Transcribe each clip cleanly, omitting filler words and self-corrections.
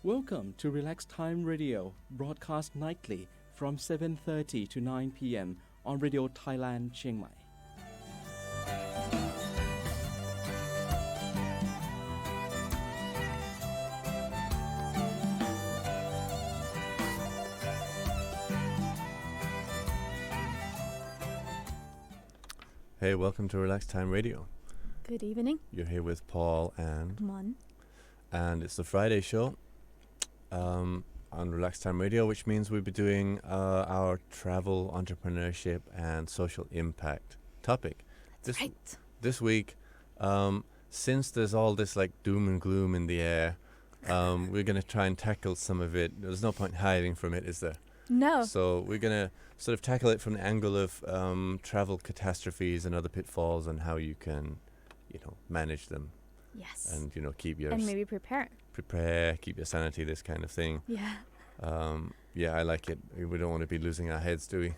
Welcome to Relax Time Radio, broadcast nightly from 7:30 to 9 p.m. on Radio Thailand, Chiang Mai. Hey, welcome to Relax Time Radio. Good evening. You're here with Paul and Mon. and it's the Friday show on Relax Time Radio, which means we'll be doing our travel, entrepreneurship, and social impact topic. That's right. This week, since there's all this like doom and gloom in the air, we're going to try and tackle some of it. There's no point hiding from it, is there? No. So we're going to sort of tackle it from the angle of travel catastrophes and other pitfalls and how you can, manage them. Yes. And, keep your... And maybe prepare. Keep your sanity, this kind of thing. Yeah. Yeah, I like it. We don't want to be losing our heads, do we?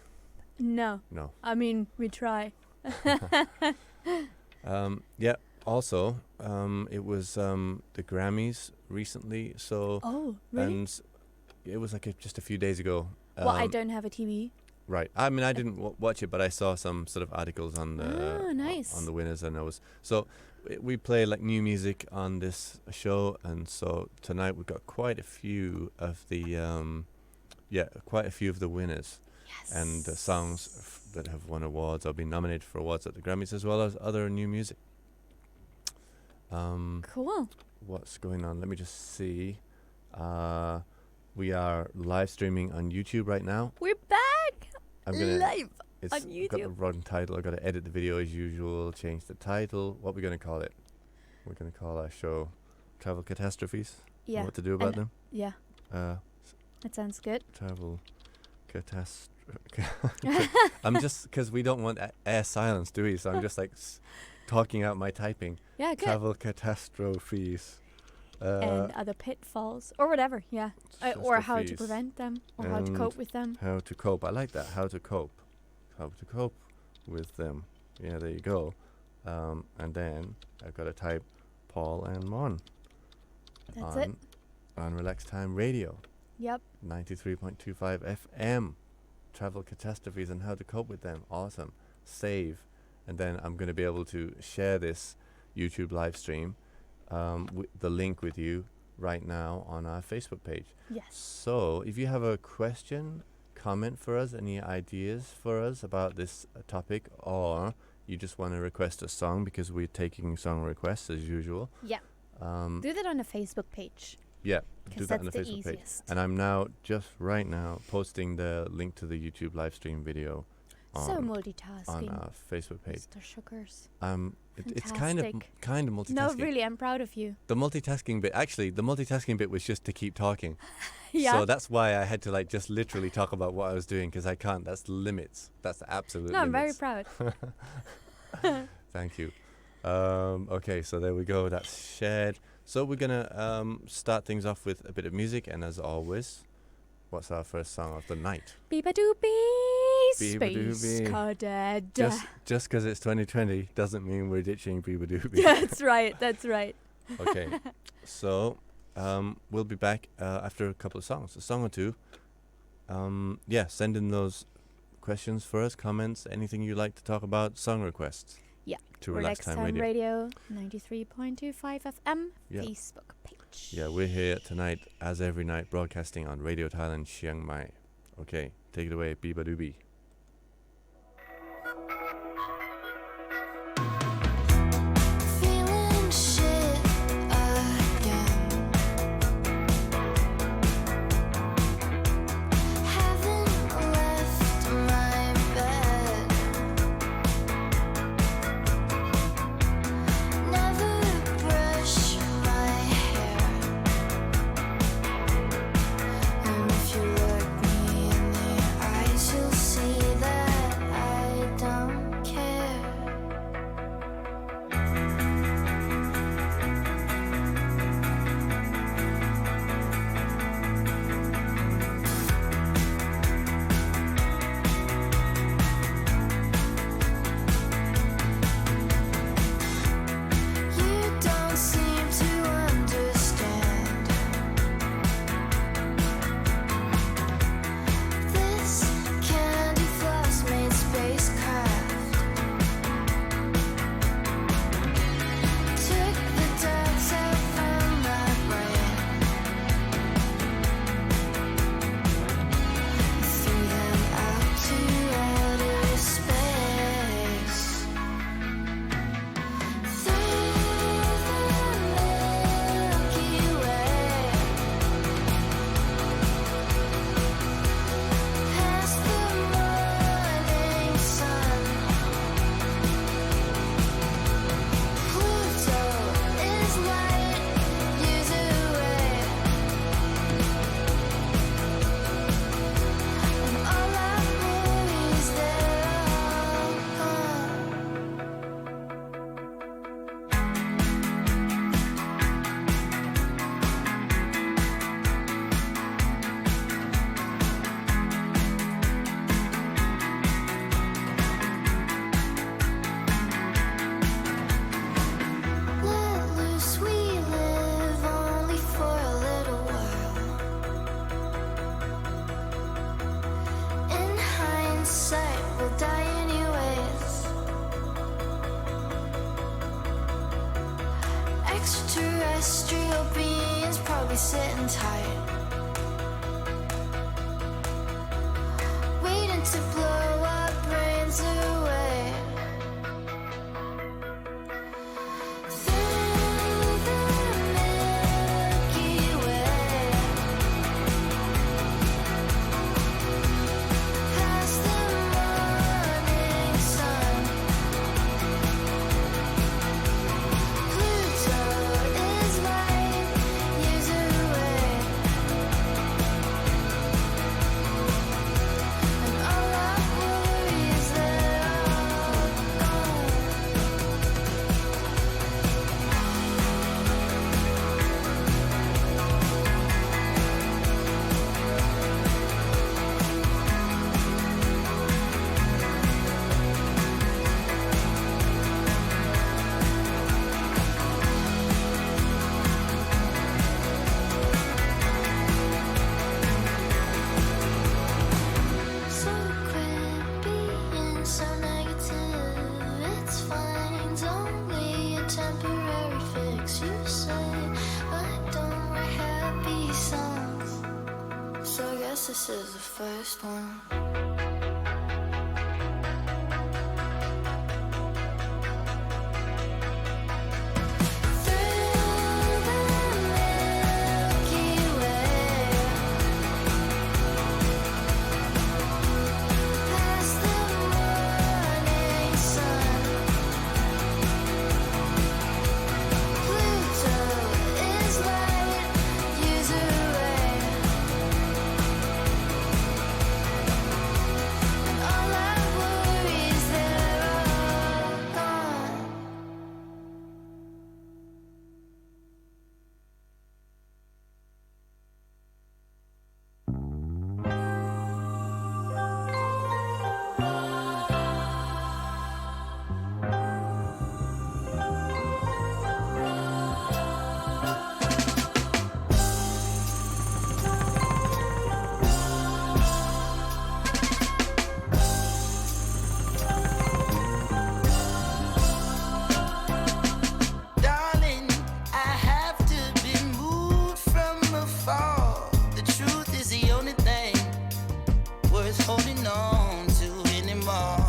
No. No. I mean, we try. Yeah, also, it was the Grammys recently, so... Oh, really? And it was like just a few days ago. Well, I don't have a TV. Right. I mean, I didn't watch it, but I saw some sort of articles on the nice. on the winners, and we play like new music on this show, and so tonight we've got quite a few of the winners, Yes. and the songs that have won awards or been nominated for awards at the Grammys, as well as other new music. Cool. What's going on? Let me just see. We are live streaming on YouTube right now. We're back. Live It's on got the YouTube. wrong title. I've got to edit the video as usual, change the title. What are we going to call it? We're going to call our show Travel Catastrophes. Yeah. Know what to do about them? Yeah. That sounds good. Travel I'm just, because we don't want air silence, do we? So I'm just like talking out my typing. Yeah, good. Travel Catastrophes. And other pitfalls or whatever. Yeah. Or how to prevent them or how to cope with them. How to cope. I like that. How to cope. How to cope with them. Yeah, there you go. And then I've got to type Paul and Mon. That's it. On Relax Time Radio. Yep. 93.25 FM. Travel catastrophes and how to cope with them. Awesome. Save. And then I'm going to be able to share this YouTube live stream, the link with you right now on our Facebook page. Yes. So if you have a question, comment for us, any ideas for us about this topic, or you just want to request a song, because we're taking song requests as usual. Yeah. Do that on the Facebook page. Yeah, do that on the that's the Facebook page. easiest. And I'm now, just right now, posting the link to the YouTube live stream video So on multitasking. our Facebook page. Mr. Sugars. It's kind of multitasking. No, really, I'm proud of you. The multitasking bit was just to keep talking. Yeah. So that's why I had to just literally talk about what I was doing, because I can't. That's the limits. That's the absolute No, I'm very limits. proud. Thank you. Okay, so there we go. That's shared. So we're going to start things off with a bit of music. And as always, what's our first song of the night? Beeba doobie, Space Beeba-doobie. Cadet. Just because it's 2020 doesn't mean we're ditching Beeba-doobie. That's right, that's right. Okay, so we'll be back after a couple of songs, a song or two. Send in those questions for us, comments, anything you'd like to talk about, song requests. Yeah. To Relax Time Radio. 93.25 FM, Yeah. Facebook page. Yeah, we're here tonight, as every night, broadcasting on Radio Thailand, Chiang Mai. Okay, take it away, Beeba-doobie. Feeling shit again. Haven't left my bed. Never brush my hair. And if you look me in the eyes, you'll see Extraterrestrial beings probably sitting tight, waiting to blow our brains away. Through the Milky Way, past the morning sun, Pluto is light years away, and all our worries, they're all gone. So quit being so negative. It's fine, it's only a temporary fix. You say I don't write happy songs, so I guess this is the first one. Through the Milky Way, past the morning sun, Pluto is light years away, and all our worries, they're all gone. Darling, I have to be moved from afar. The truth is the only thing worth holding on to anymore.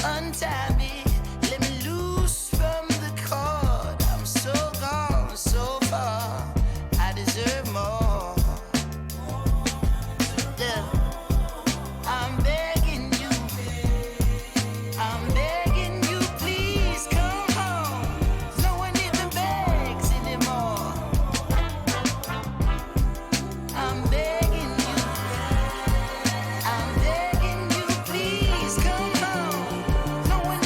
Untie me, let me loose from the cord. I'm so gone, so far. I deserve more. Yeah. I'm begging you, please come home. No one even begs anymore. I'm begging you, please come home. No one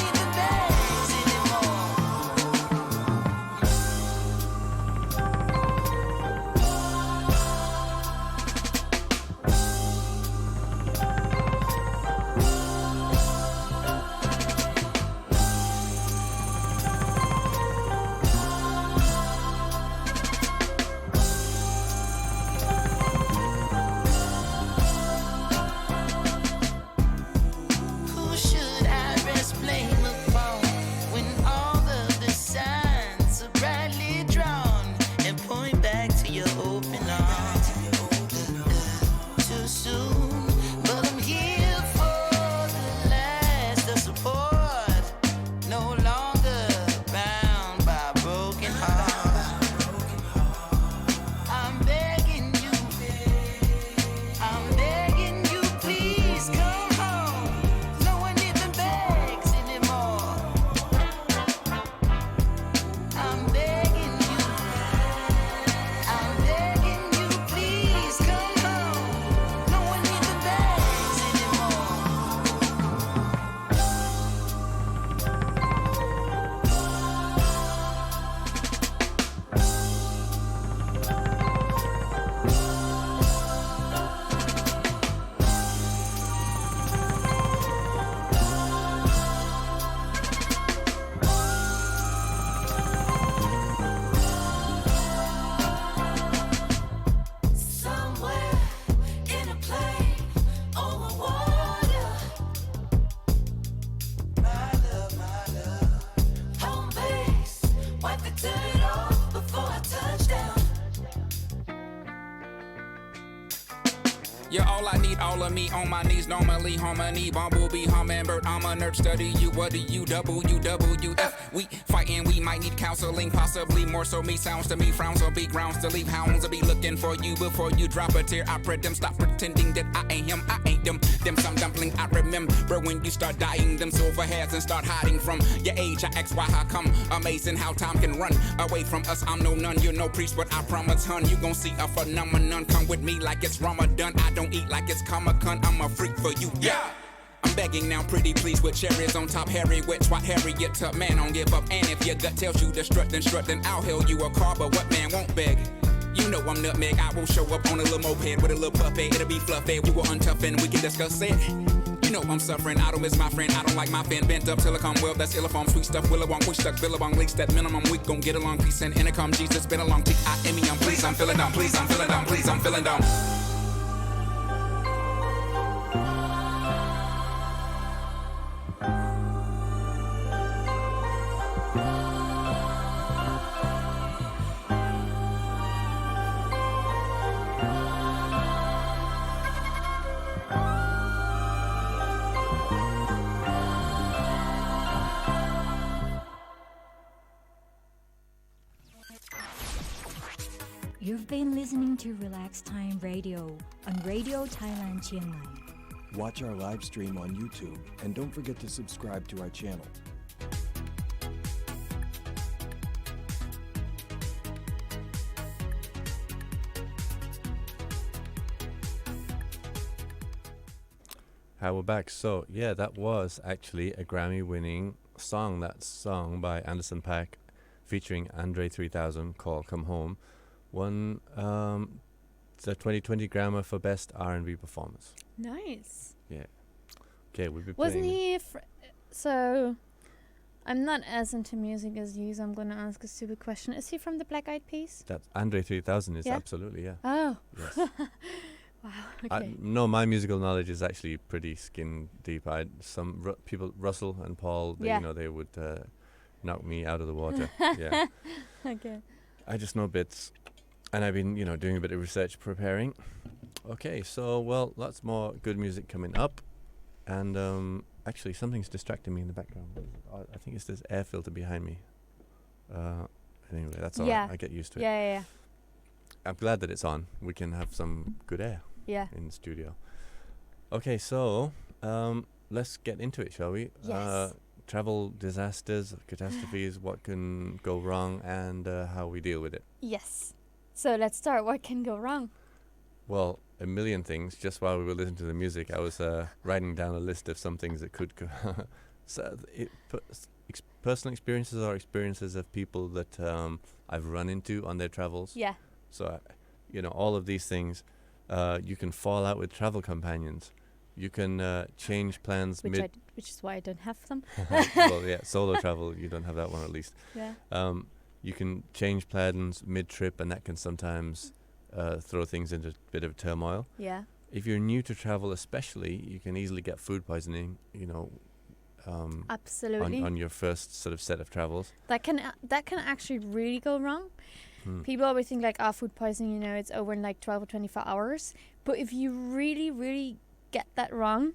You're all I need, all of me on my knees. Normally harmony, bumblebee, hummingbird. I'm a nerd, study you. What do you WWF? We fighting, we might need counseling, possibly more so me. Sounds to me, frowns will be grounds to leave. Hounds will be looking for you before you drop a tear. I pray them stop pretending that I ain't him, I ain't them. Them some dumpling I remember when you start dying. Them silver hairs and start hiding from your age. I ask why, how come? Amazing how time can run away from us. I'm no nun, you're no priest, but I promise, hun, you gon' see a phenomenon. Come with me like it's Ramadan. I don't eat like it's Comic-Con. I'm a freak for you, yeah. I'm begging now, pretty please, with cherries on top. Harry with twat Harriet Tub, man, don't give up. And if your gut tells you to strut, then I'll hail you a car. But what man won't beg? You know I'm nutmeg. I will show up on a little moped with a little puppet. It'll be fluffy. You will untough and we can discuss it. You know I'm suffering. I don't miss my friend. I don't like my fan bent up till I come well. That's illifom, sweet stuff. Willabong, wish stuck, billabong, leaks that minimum. We gon' get along. Peace and intercom. Jesus, been a long T-I-M-E. I'm pleased. I'm feeling down. Please, I'm feeling down. Please, I'm feeling down. You've been listening to Relax Time Radio on Radio Thailand Chiang Mai. Watch our live stream on YouTube and don't forget to subscribe to our channel. Hi, we're back. So, yeah, that was actually a Grammy-winning song. That's sung by Anderson .Paak featuring Andre 3000 called Come Home. Won the 2020 Grammy for Best R&B Performance. Nice. Yeah. Okay, we'll be Wasn't playing. he... so, I'm not as into music as you, so I'm going to ask a stupid question. Is he from the Black Eyed Peas? That Andre 3000 is Yeah? absolutely, yeah. Oh. Yes. Wow, okay. No, my musical knowledge is actually pretty skin deep. Some people, Russell and Paul, they, Yeah. you know, they would knock me out of the water. Yeah. Okay. I just know bits. And I've been, doing a bit of research preparing. Okay, so, well, lots more good music coming up. And actually, something's distracting me in the background. I think it's this air filter behind me. Anyway, that's all right. I get used to it. Yeah. I'm glad that it's on. We can have some good air in the studio. Okay, so let's get into it, shall we? Yes. Travel disasters, catastrophes, what can go wrong, and how we deal with it. Yes. So let's start. What can go wrong? Well, a million things. Just while we were listening to the music, I was writing down a list of some things that could go. So personal experiences or experiences of people that I've run into on their travels. Yeah. So, all of these things, you can fall out with travel companions. You can change plans Which is why I don't have them. Well, yeah, solo travel, you don't have that one at least. Yeah. You can change plans mid-trip, and that can sometimes throw things into a bit of turmoil. Yeah. If you're new to travel especially, you can easily get food poisoning, Absolutely. on your first sort of set of travels. That can actually really go wrong. People always think like, food poisoning, it's over in like 12 or 24 hours. But if you really, really get that wrong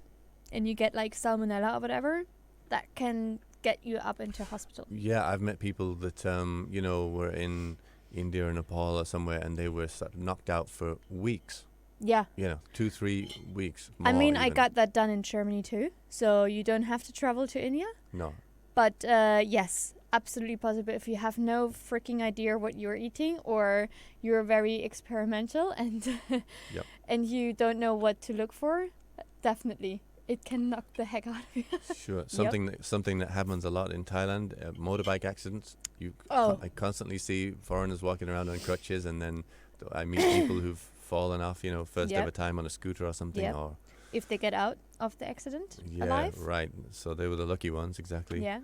and you get like salmonella or whatever, that can get you up into hospital. Yeah, I've met people that, were in India or Nepal or somewhere, and they were sort of knocked out for weeks. Yeah. 2-3 weeks. I mean, I even. got that done in Germany too. So you don't have to travel to India. No. But yes, absolutely possible. If you have no freaking idea what you're eating, or you're very experimental and and you don't know what to look for, definitely it can knock the heck out of you. Sure. Something that happens a lot in Thailand, motorbike accidents. I constantly see foreigners walking around on crutches, and then I meet people who've fallen off, first ever time on a scooter or something. Or if they get out of the accident alive. Yeah, right. So they were the lucky ones, exactly. Yeah.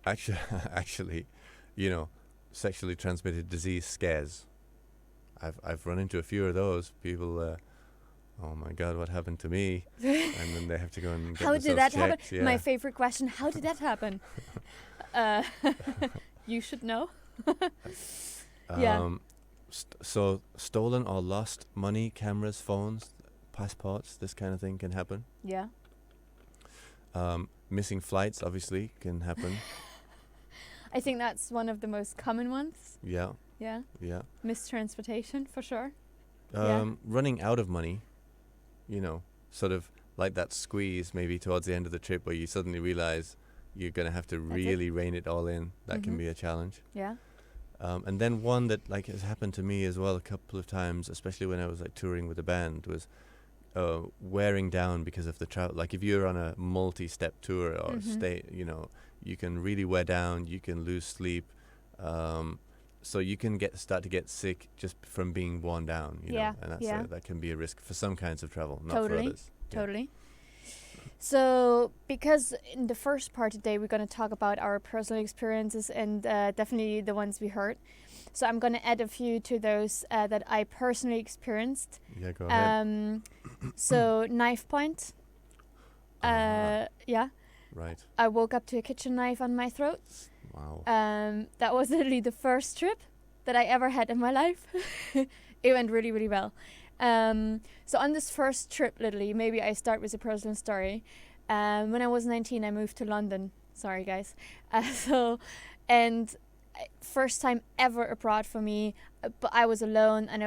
Actually, sexually transmitted disease scares. I've run into a few of those people. Oh my God, what happened to me? And then they have to go and get How did that happen? Yeah. My favorite question: how did that happen? You should know. So stolen or lost money, cameras, phones, passports, this kind of thing can happen. Yeah. Missing flights obviously can happen. I think that's one of the most common ones. Yeah, Yeah. yeah. Mistransportation for sure. Yeah. Running out of money, sort of like that squeeze maybe towards the end of the trip where you suddenly realize you're going to have to really rein it all in. That can be a challenge. Yeah. And then one that like has happened to me as well a couple of times, especially when I was like touring with a band, was wearing down because of the travel. Like if you're on a multi-step tour or stay, you can really wear down. You can lose sleep, so you can start to get sick just from being worn down. You know, and that's that can be a risk for some kinds of travel, not for others. Totally. So, because in the first part today we're going to talk about our personal experiences and definitely the ones we heard. So I'm going to add a few to those that I personally experienced. Yeah, go ahead. So knife point. Yeah. Right. I woke up to a kitchen knife on my throat. Wow. That was literally the first trip that I ever had in my life. It went really, really well. So on this first trip, literally, maybe I start with a personal story. When I was 19, I moved to London. Sorry, guys. First time ever abroad for me, but I was alone, and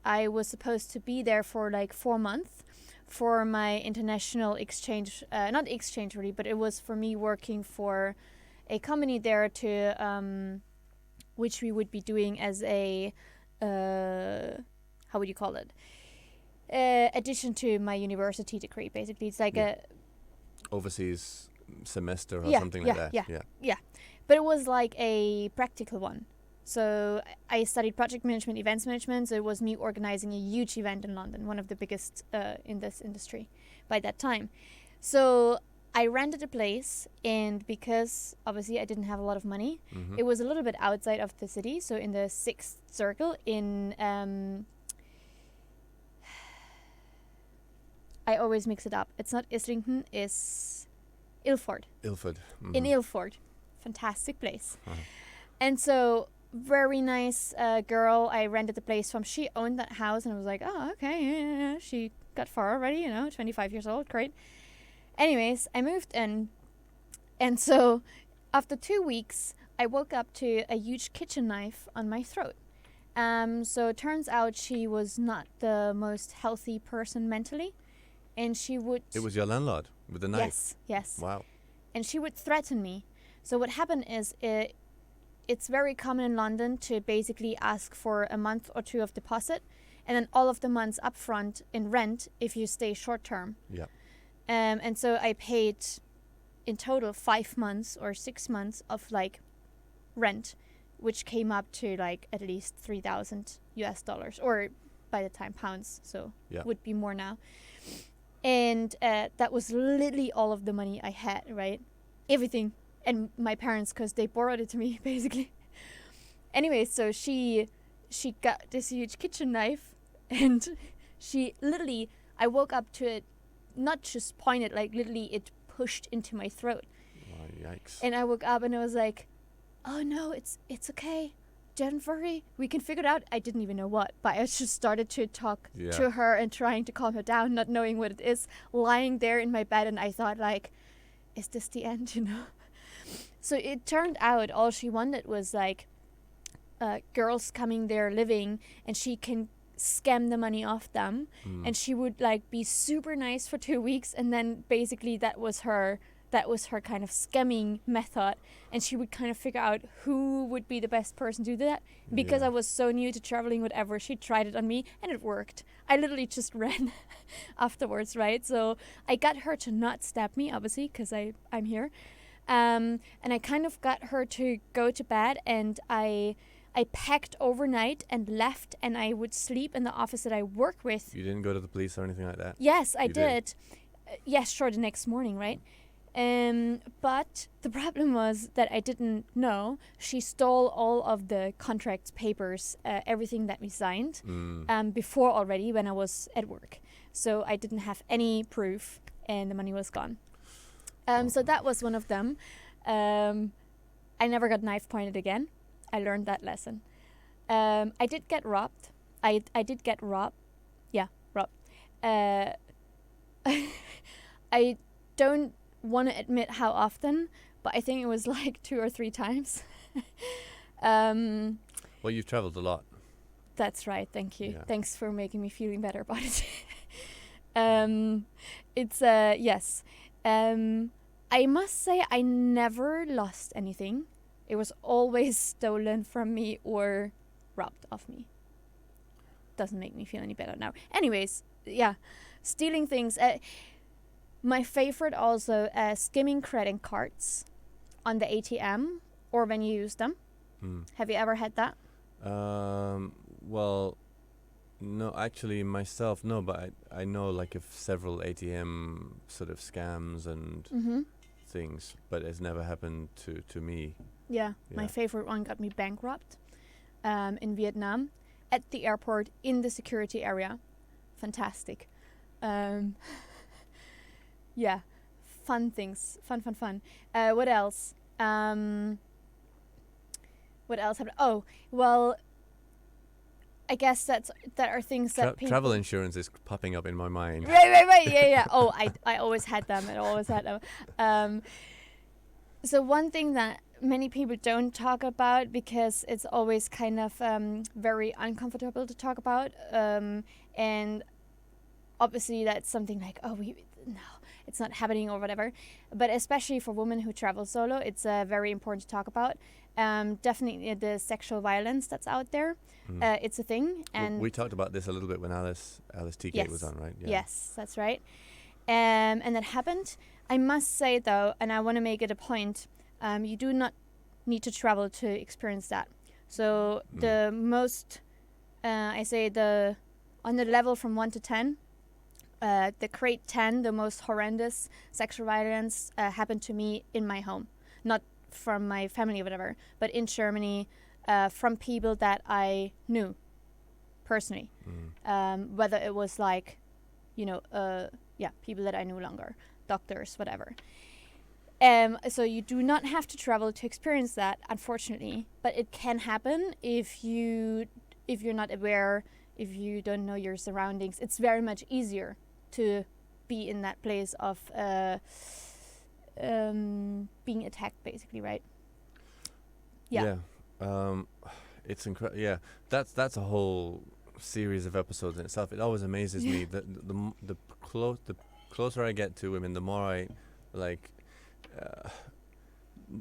I was supposed to be there for like 4 months for my international exchange, not exchange really, but it was for me working for a company there to, which we would be doing as a, how would you call it? Addition to my university degree, basically. It's like a overseas semester or something like that. Yeah. But it was like a practical one. So I studied project management, events management. So it was me organizing a huge event in London, one of the biggest in this industry by that time. So I rented a place, and because obviously I didn't have a lot of money, it was a little bit outside of the city. So in the 6th circle in I always mix it up. It's not Islington, it's Ilford. Ilford. In Ilford. Fantastic place. And so, very nice girl I rented the place from. She owned that house, and I was like, oh, okay. Yeah. She got far already, 25 years old. Great. Anyways, I moved in. And so, after 2 weeks, I woke up to a huge kitchen knife on my throat. So, it turns out she was not the most healthy person mentally. And she would... It was your landlord with the knife? Yes. Wow. And she would threaten me. So what happened is it's very common in London to basically ask for a month or 2 of deposit and then all of the months upfront in rent if you stay short term. Yeah. And so I paid in total 5 months or 6 months of like rent, which came up to like at least $3,000 or by the time pounds. So would be more now. And that was literally all of the money I had, right? Everything. And my parents, because they borrowed it to me, basically. Anyway, so she got this huge kitchen knife, and she literally, I woke up to it, not just pointed, like literally it pushed into my throat. Oh, yikes. And I woke up and I was like, oh no, it's okay. Don't worry, we can figure it out. I didn't even know what, but I just started to talk to her and trying to calm her down, not knowing what it is, lying there in my bed, and I thought like, is this the end, So it turned out all she wanted was like girls coming there living, and she can scam the money off them, and she would like be super nice for 2 weeks, and then basically that was her kind of scamming method, and she would kind of figure out who would be the best person to do that. Because I was so new to traveling, whatever, she tried it on me and it worked. I literally just ran afterwards, right? So I got her to not stab me, obviously, because I'm here. And I kind of got her to go to bed, and I packed overnight and left, and I would sleep in the office that I work with. You didn't go to the police or anything like that? Yes, I did. Yes, sure, the next morning, right? But the problem was that I didn't know she stole all of the contract papers, everything that we signed, before already when I was at work. So I didn't have any proof, and the money was gone. So that was one of them. I never got knife pointed again. I learned that lesson. I did get robbed. I did get robbed. Yeah, robbed. I don't want to admit how often, but I think it was like 2 or 3 times. Well, you've traveled a lot. That's right. Thank you. Yeah. Thanks for making me feeling better about it. It's yes. I must say I never lost anything. It was always stolen from me or robbed of me. Doesn't make me feel any better now. Anyways, yeah, stealing things. My favorite also skimming credit cards on the ATM or when you use them. Have you ever had that? Well, no, actually myself, no, but I know like of several ATM sort of scams and things, but it's never happened to me. Yeah, my Yeah. favorite one got me bank robbed in Vietnam at the airport in the security area. Fantastic. Yeah, fun things. Fun. What else? What else happened? Oh, well, I guess that are things that people... Travel insurance is popping up in my mind. Right. Yeah. Oh, I always had them. So one thing that many people don't talk about because it's always kind of very uncomfortable to talk about, and obviously that's something like, oh, no, it's not happening or whatever. But especially for women who travel solo, it's very important to talk about. Definitely the sexual violence that's out there. It's a thing. And we talked about this a little bit when Alice Teagate was on, right? Yeah. Yes, that's right. And that happened. I must say, though, and I want to make it a point, you do not need to travel to experience that. So the most, on the level from 1 to 10, the grade 10, the most horrendous sexual violence happened to me in my home. Not from my family or whatever, but in Germany, from people that I knew personally. Whether it was like, people that I knew longer, doctors, whatever. So you do not have to travel to experience that, unfortunately, but it can happen if you're not aware, if you don't know your surroundings. It's very much easier to be in that place of being attacked, basically, right? Yeah. It's incredible. Yeah, that's a whole series of episodes in itself. It always amazes me that the closer I get to women, the more I like.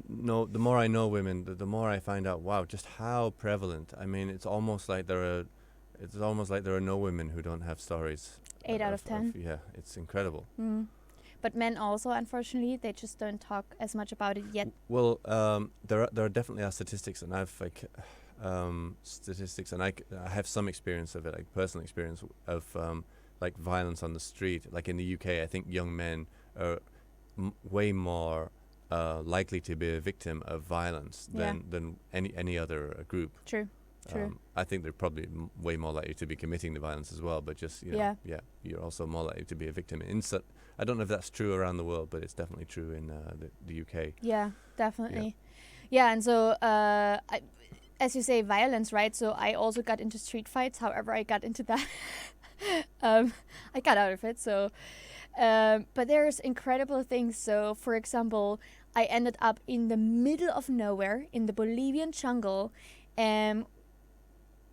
The more I know women, the more I find out. Wow, just how prevalent. I mean, it's almost like there are no women who don't have stories. 8 out of 10. Yeah, it's incredible. But men also, unfortunately, they just don't talk as much about it yet. Well, there are definitely statistics, and I've statistics, and I have some experience of it, like personal experience of like violence on the street. Like in the UK, I think young men are way more likely to be a victim of violence than any other group. True. I think they're probably way more likely to be committing the violence as well, but just you're also more likely to be a victim. I don't know if that's true around the world, but it's definitely true in the UK. Yeah, definitely. Yeah, and so as you say, violence, right? So I also got into street fights. However, I got into that. I got out of it. So, but there's incredible things. So, for example, I ended up in the middle of nowhere in the Bolivian jungle, and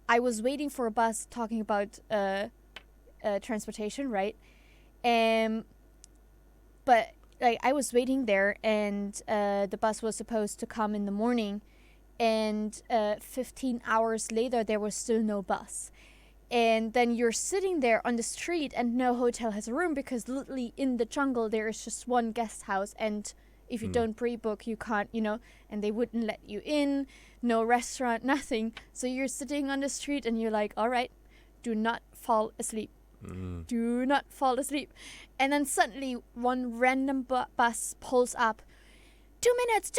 I was waiting for a bus talking about transportation, right? But like I was waiting there, and the bus was supposed to come in the morning, and 15 hours later there was still no bus. And then you're sitting there on the street, and no hotel has a room because literally in the jungle there is just one guest house, and if you don't pre-book, you can't, and they wouldn't let you in. No restaurant, nothing. So you're sitting on the street and you're like, all right, do not fall asleep. Do not fall asleep. And then suddenly one random bus pulls up. 2 minutes.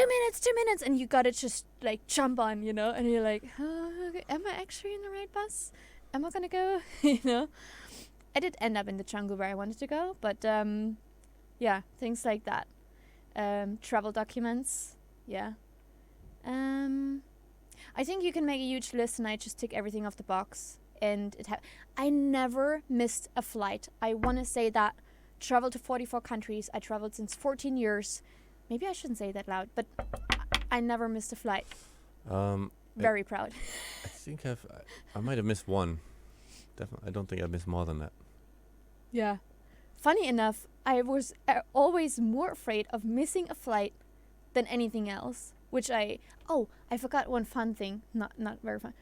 And you gotta just like jump on, and you're like, okay, am I actually in the right bus? Am I gonna go? I did end up in the jungle where I wanted to go, but things like that. Travel documents, yeah. I think you can make a huge list, and I just tick everything off the box. And I never missed a flight. I want to say that. Traveled to 44 countries. I traveled since 14 years. Maybe I shouldn't say that loud, but I never missed a flight. Very proud. I think I might have missed one. Definitely, I don't think I've missed more than that. Yeah. Funny enough, I was always more afraid of missing a flight than anything else. Which I forgot one fun thing. Not very fun.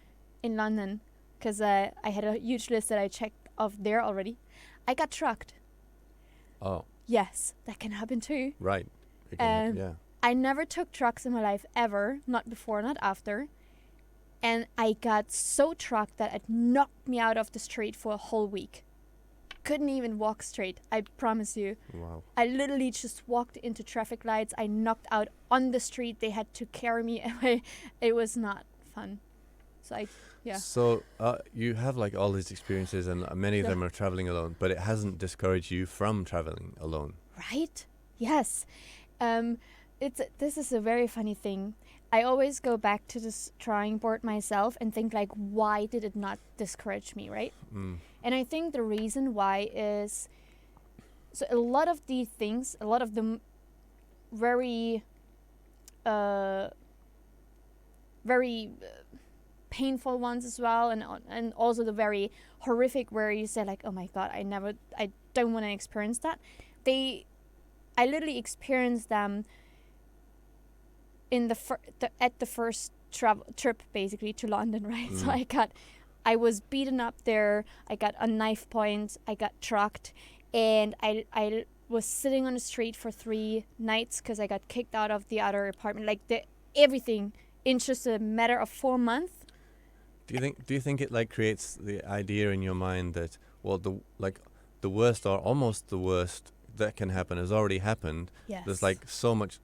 In London, because I had a huge list that I checked off there already. I got trucked. Oh. Yes, that can happen too. Right. Yeah. I never took trucks in my life ever. Not before, not after. And I got so trucked that it knocked me out of the street for a whole week. Couldn't even walk straight, I promise you. Wow. I literally just walked into traffic lights. I knocked out on the street. They had to carry me away. It was not fun. So you have like all these experiences, and many of them are traveling alone, but it hasn't discouraged you from traveling alone. Right? Yes. This is a very funny thing. I always go back to this drawing board myself and think like, why did it not discourage me, right? And I think the reason why is, so a lot of these things, a lot of them very painful ones as well, and also the very horrific where you say like, oh my god, I don't want to experience that. I literally experienced them in at the first trip basically to London, right? So I was beaten up there. I got a knife point. I got trucked, and I was sitting on the street for 3 nights because I got kicked out of the other apartment. Like everything in just a matter of 4 months. Do you think it like creates the idea in your mind that, well, the worst or almost the worst that can happen has already happened? Yes. There's like so much.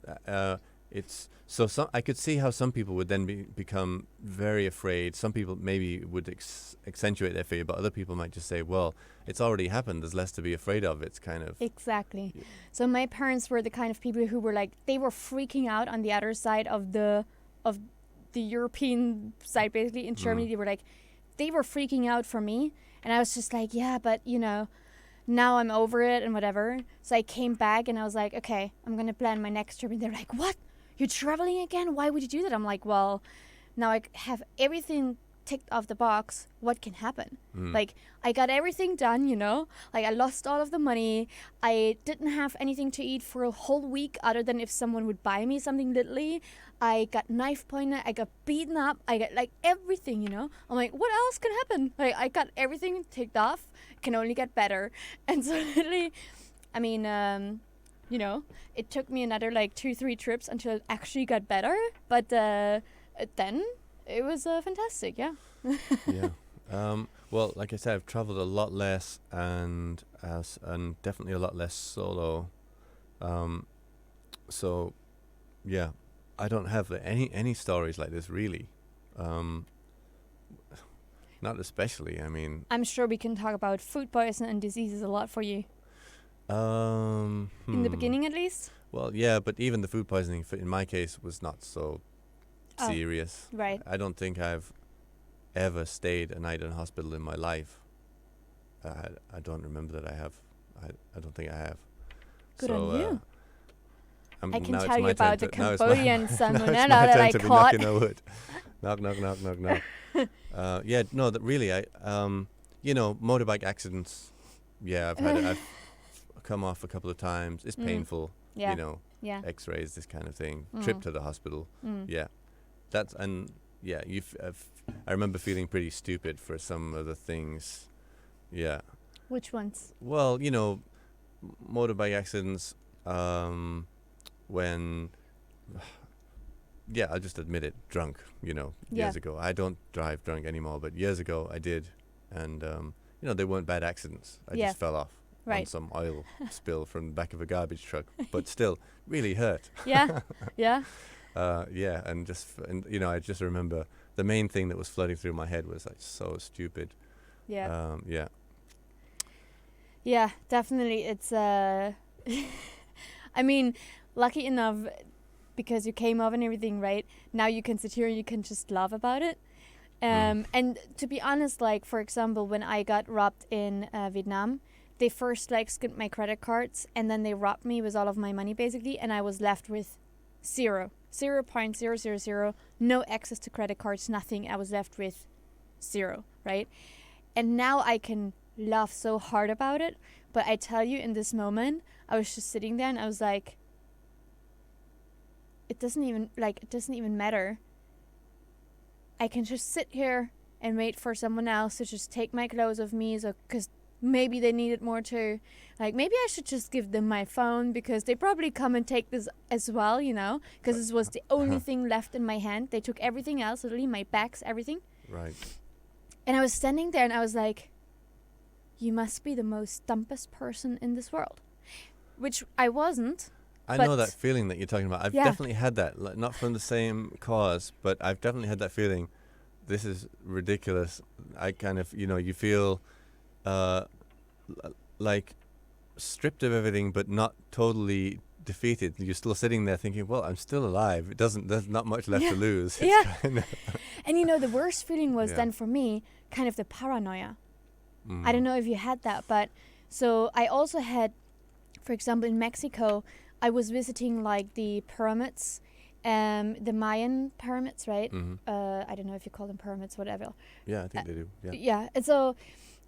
I could see how some people would then become very afraid. Some people maybe would accentuate their fear, but other people might just say, well, it's already happened. There's less to be afraid of. It's kind of... Exactly. Yeah. So my parents were the kind of people who were like, they were freaking out on the other side of the European side, basically in Germany. They were freaking out for me. And I was just like, yeah, but now I'm over it and whatever. So I came back and I was like, okay, I'm going to plan my next trip. And they're like, what? You're traveling again? Why would you do that? I'm like, well, now I have everything ticked off the box. What can happen? Like, I got everything done, Like, I lost all of the money. I didn't have anything to eat for a whole week other than if someone would buy me something literally. I got knife pointed. I got beaten up. I got, like, everything, I'm like, what else can happen? Like, I got everything ticked off. It can only get better. And so, literally, I mean, it took me another like 2-3 trips until it actually got better. But then it was fantastic, yeah. Yeah. Well, like I said, I've traveled a lot less and definitely a lot less solo. So, yeah, I don't have any stories like this really. Not especially. I mean, I'm sure we can talk about food poison and diseases a lot for you. In the beginning, at least. Well, yeah, but even the food poisoning, in my case, was not so serious. Right. I don't think I've ever stayed a night in hospital in my life. I don't remember that I have. I don't think I have. Good on you. I can now tell you about the now Cambodian salmonella that I caught. Knocking on wood. Knock, knock, knock, knock, knock. Yeah, no, that really, motorbike accidents. Yeah, I've come off a couple of times. It's painful. Yeah. X-rays, this kind of thing. Trip to the hospital. Yeah, I remember feeling pretty stupid for some of the things. Yeah. Which ones? Well, motorbike accidents. When, I'll just admit it. Drunk. Years ago. I don't drive drunk anymore, but years ago I did, and they weren't bad accidents. I just fell off. Right. On some oil spill from the back of a garbage truck, but still really hurt. Yeah. And I just remember the main thing that was flooding through my head was like so stupid. Yeah. Yeah. Yeah, definitely. It's I mean, lucky enough, because you came off and everything, right? Now you can sit here and you can just laugh about it. And to be honest, like, for example, when I got robbed in Vietnam, they first like skipped my credit cards and then they robbed me with all of my money basically, and I was left with 0.000, no access to credit cards, nothing. I was left with 0, right? And now I can laugh so hard about it, but I tell you, in this moment, I was just sitting there and I was like, it doesn't even matter. I can just sit here and wait for someone else to just take my clothes off me, so because maybe they need it more too. Like, maybe I should just give them my phone, because they probably come and take this as well, you know, because this was the only thing left in my hand. They took everything else, literally my bags, everything. Right. And I was standing there and I was like, you must be the most dumbest person in this world, which I wasn't. I know that feeling that you're talking about. I've Yeah. definitely had that, not from the same cause, but I've definitely had that feeling. This is ridiculous. I kind of, you feel like stripped of everything, but not totally defeated. You're still sitting there thinking, well, I'm still alive. There's not much left to lose. It's Yeah. kinda And the worst feeling was then for me kind of the paranoia. I don't know if you had that, but so I also had, for example, in Mexico, I was visiting like the pyramids, the Mayan pyramids, right? I don't know if you call them pyramids, whatever. Yeah, I think they do. Yeah. Yeah. And so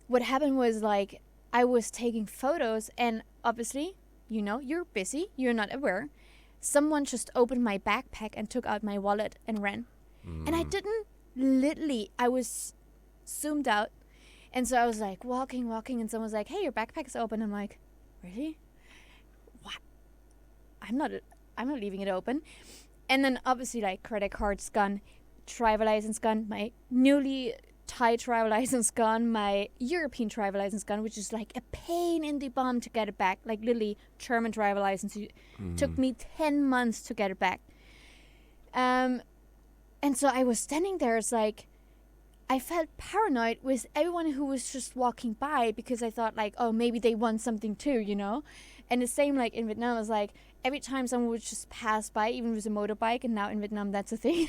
what happened was, like, I was taking photos, and obviously, you're busy, you're not aware. Someone just opened my backpack and took out my wallet and ran. And I didn't, literally, I was zoomed out. And so I was like walking, and someone was like, hey, your backpack is open. I'm like, really? What? I'm not leaving it open. And then obviously, like, credit cards gone, travel license gone, my newly Thai travel license gone, my European travel license gone, which is like a pain in the bum to get it back. Like, literally, German travel license took me 10 months to get it back. And so I was standing there. It's like, I felt paranoid with everyone who was just walking by, because I thought, like, oh, maybe they want something too, And the same, like, in Vietnam, it was like, every time someone would just pass by, even with a motorbike, and now in Vietnam that's a thing,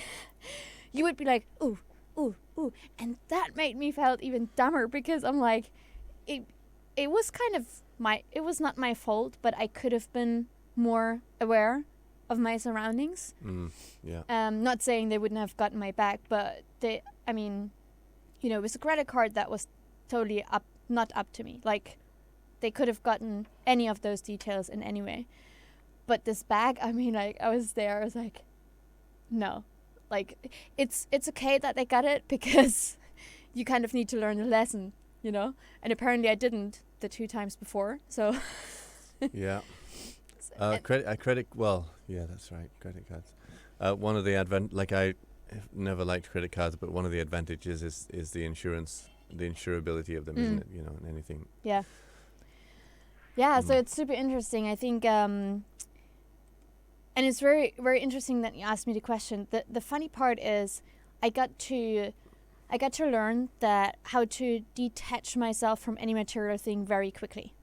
you would be like, ooh, ooh, ooh. And that made me felt even dumber, because I'm like, it was kind of it was not my fault, but I could have been more aware of my surroundings. Yeah. Not saying they wouldn't have gotten my back, but with a credit card that was totally not up to me. Like, they could have gotten any of those details in any way. But this bag, I was there, I was like, no. Like, it's okay that they got it, because you kind of need to learn the lesson, And apparently I didn't the 2 times before, so. Yeah. Well, yeah, that's right. Credit cards. One of the I never liked credit cards, but one of the advantages is the insurance, the insurability of them, isn't it? And anything. Yeah. Yeah, so it's super interesting. I think, and it's very, very interesting that you asked me the question. The funny part is, I got to learn that how to detach myself from any material thing very quickly,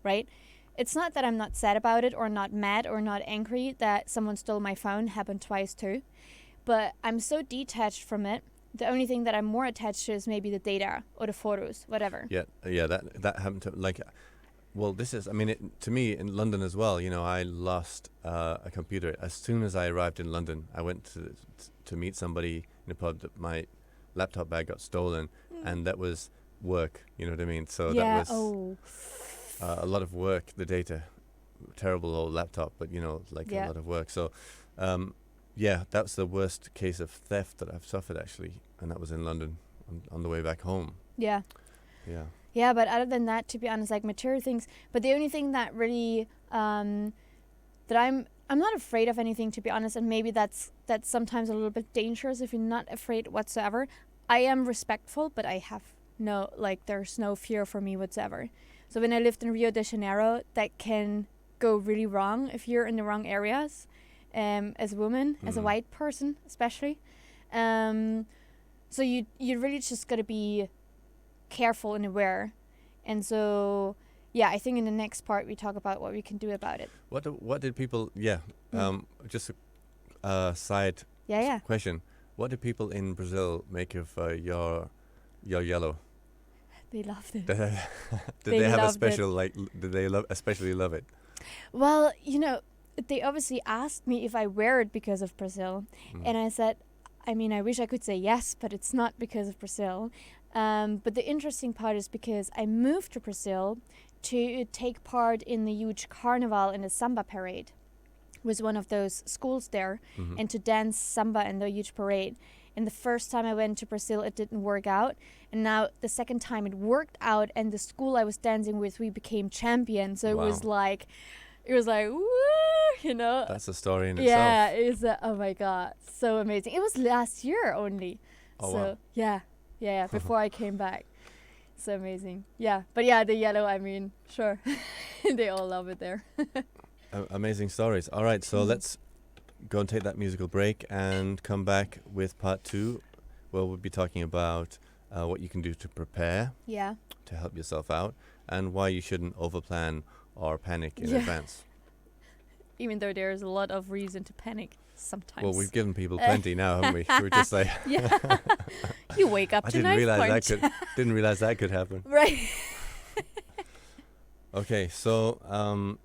right? It's not that I'm not sad about it, or not mad, or not angry that someone stole my phone. Happened twice too. But I'm so detached from it. The only thing that I'm more attached to is maybe the data or the photos, whatever. Yeah, that happened to, well, this is, to me in London as well, I lost a computer. As soon as I arrived in London, I went to meet somebody in a pub. That my laptop bag got stolen, and that was work, you know what I mean? So that was a lot of work, the data. Terrible old laptop, but, a lot of work. So, that's the worst case of theft that I've suffered, actually, and that was in London on the way back home. Yeah. Yeah. Yeah, but other than that, to be honest, like, material things. But the only thing that really that I'm not afraid of anything, to be honest, and maybe that's sometimes a little bit dangerous if you're not afraid whatsoever. I am respectful, but I have there's no fear for me whatsoever. So when I lived in Rio de Janeiro, that can go really wrong if you're in the wrong areas, as a woman, as a white person especially. So you really just gotta be careful and aware. And so, yeah, I think in the next part we talk about what we can do about it. What did people? Just side Yeah. question. What do people in Brazil make of your yellow? They loved it. Did They they have a loved special did they especially love it? Well, they obviously asked me if I wear it because of Brazil. And I said, I mean, I wish I could say yes, but it's not because of Brazil. But the interesting part is because I moved to Brazil to take part in the huge carnival and the samba parade. Was one of those schools there, and to dance samba in the huge parade. And the first time I went to Brazil, it didn't work out. And now the second time it worked out, and the school I was dancing with, we became champions. So it was like, woo, That's a story in yeah, itself. it's oh my God, so amazing. It was last year only. Oh, so wow. yeah, before I came back. So amazing. Yeah, but yeah, the yellow, I mean, sure. They all love it there. Amazing stories. All right, so let's go and take that musical break and come back with part 2, where we'll be talking about what you can do to prepare Yeah. to help yourself out, and why you shouldn't overplan or panic in advance. Even though there's a lot of reason to panic sometimes. Well, we've given people plenty now, haven't we? We're just like, Yeah. You wake up I to didn't knife realize point. didn't realize that could happen. Right. Okay, so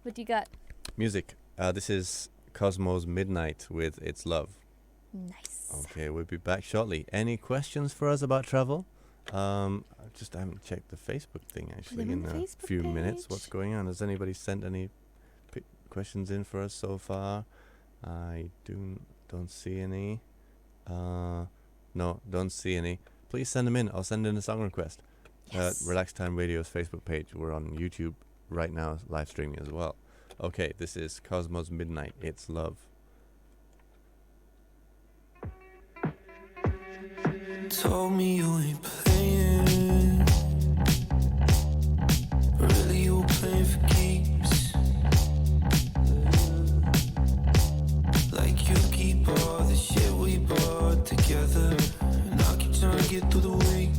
What do you got? music. This is Cosmo's Midnight with It's Love. Nice. Okay, we'll be back shortly. Any questions for us about travel? I haven't checked the Facebook thing actually them on in the a Facebook few minutes. page. What's going on? Has anybody sent any questions in for us so far? I don't see any. No, don't see any. Please send them in. I'll send in a song request. Yes. Relax Time Radio's Facebook page. We're on YouTube right now, live streaming as well. Okay, this is Cosmo's Midnight. It's Love. Told me you ain't playing, but really you were playing for keeps. Like you keep all the shit we bought together, and I keep trying to get through the week.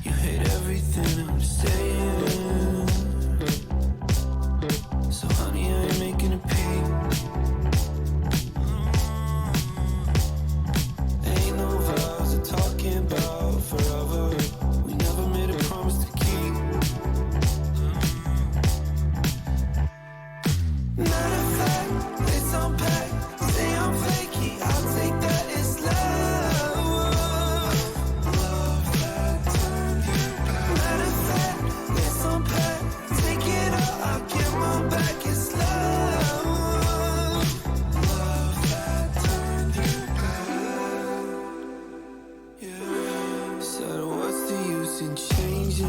You hate everything I'm saying, so honey, I ain't making a peep. Ain't no vows we're talking about forever. We never made a promise to keep. Matter of fact, let's unpack. Say I'm flaky, I'll take that as love. Love that turned you back. Matter of fact, let's unpack. Take it all, I'll get my back. It's love. Love that turned you back. Yeah. Said what's the use in changing?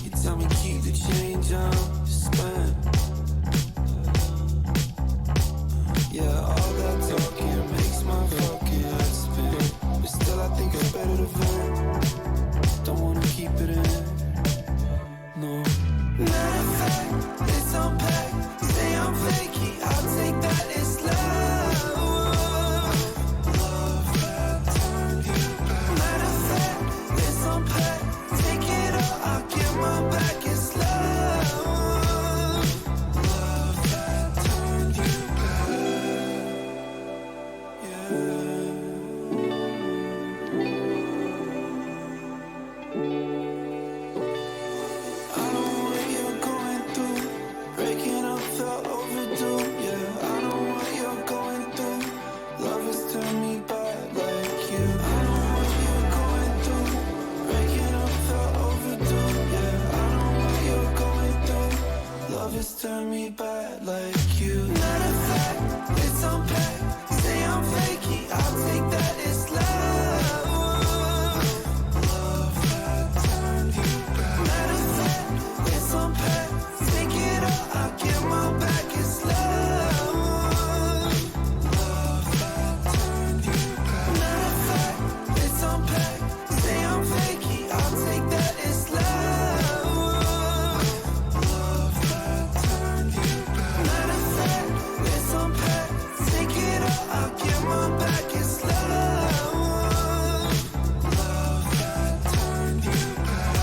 You tell me keep the change I'm spent. Yeah, all that talking makes my fucking head spin. But still I think it's better to vent. Don't wanna keep it in. No. Matter of fact, let's unpack. Say I'm flaky, I'll take that as love. Love that turned you back. Matter of fact, let's unpack. Take it all, I'll get my back. It's love. Love that turned you back. Yeah. I know what you're going through. Breaking up felt overdue. Yeah, I know what you're going through. Love has turned me bad like you. I know what you're going through. Breaking up felt overdue. Yeah, I know what you're going through. Love has turned me bad like you. Matter of fact, let's unpack. Say I'm flaky, I'll take that as love. Love that turned you back. Matter of fact, let's unpack. Take it all, I'll get my back. It's love. Love that turned you back. Matter of fact, let's unpack. Say I'm flaky, I'll take that as love. Love that turned you back. Matter of fact, let's unpack. Take it all, I'll get my back. It's love. Love that turned you back.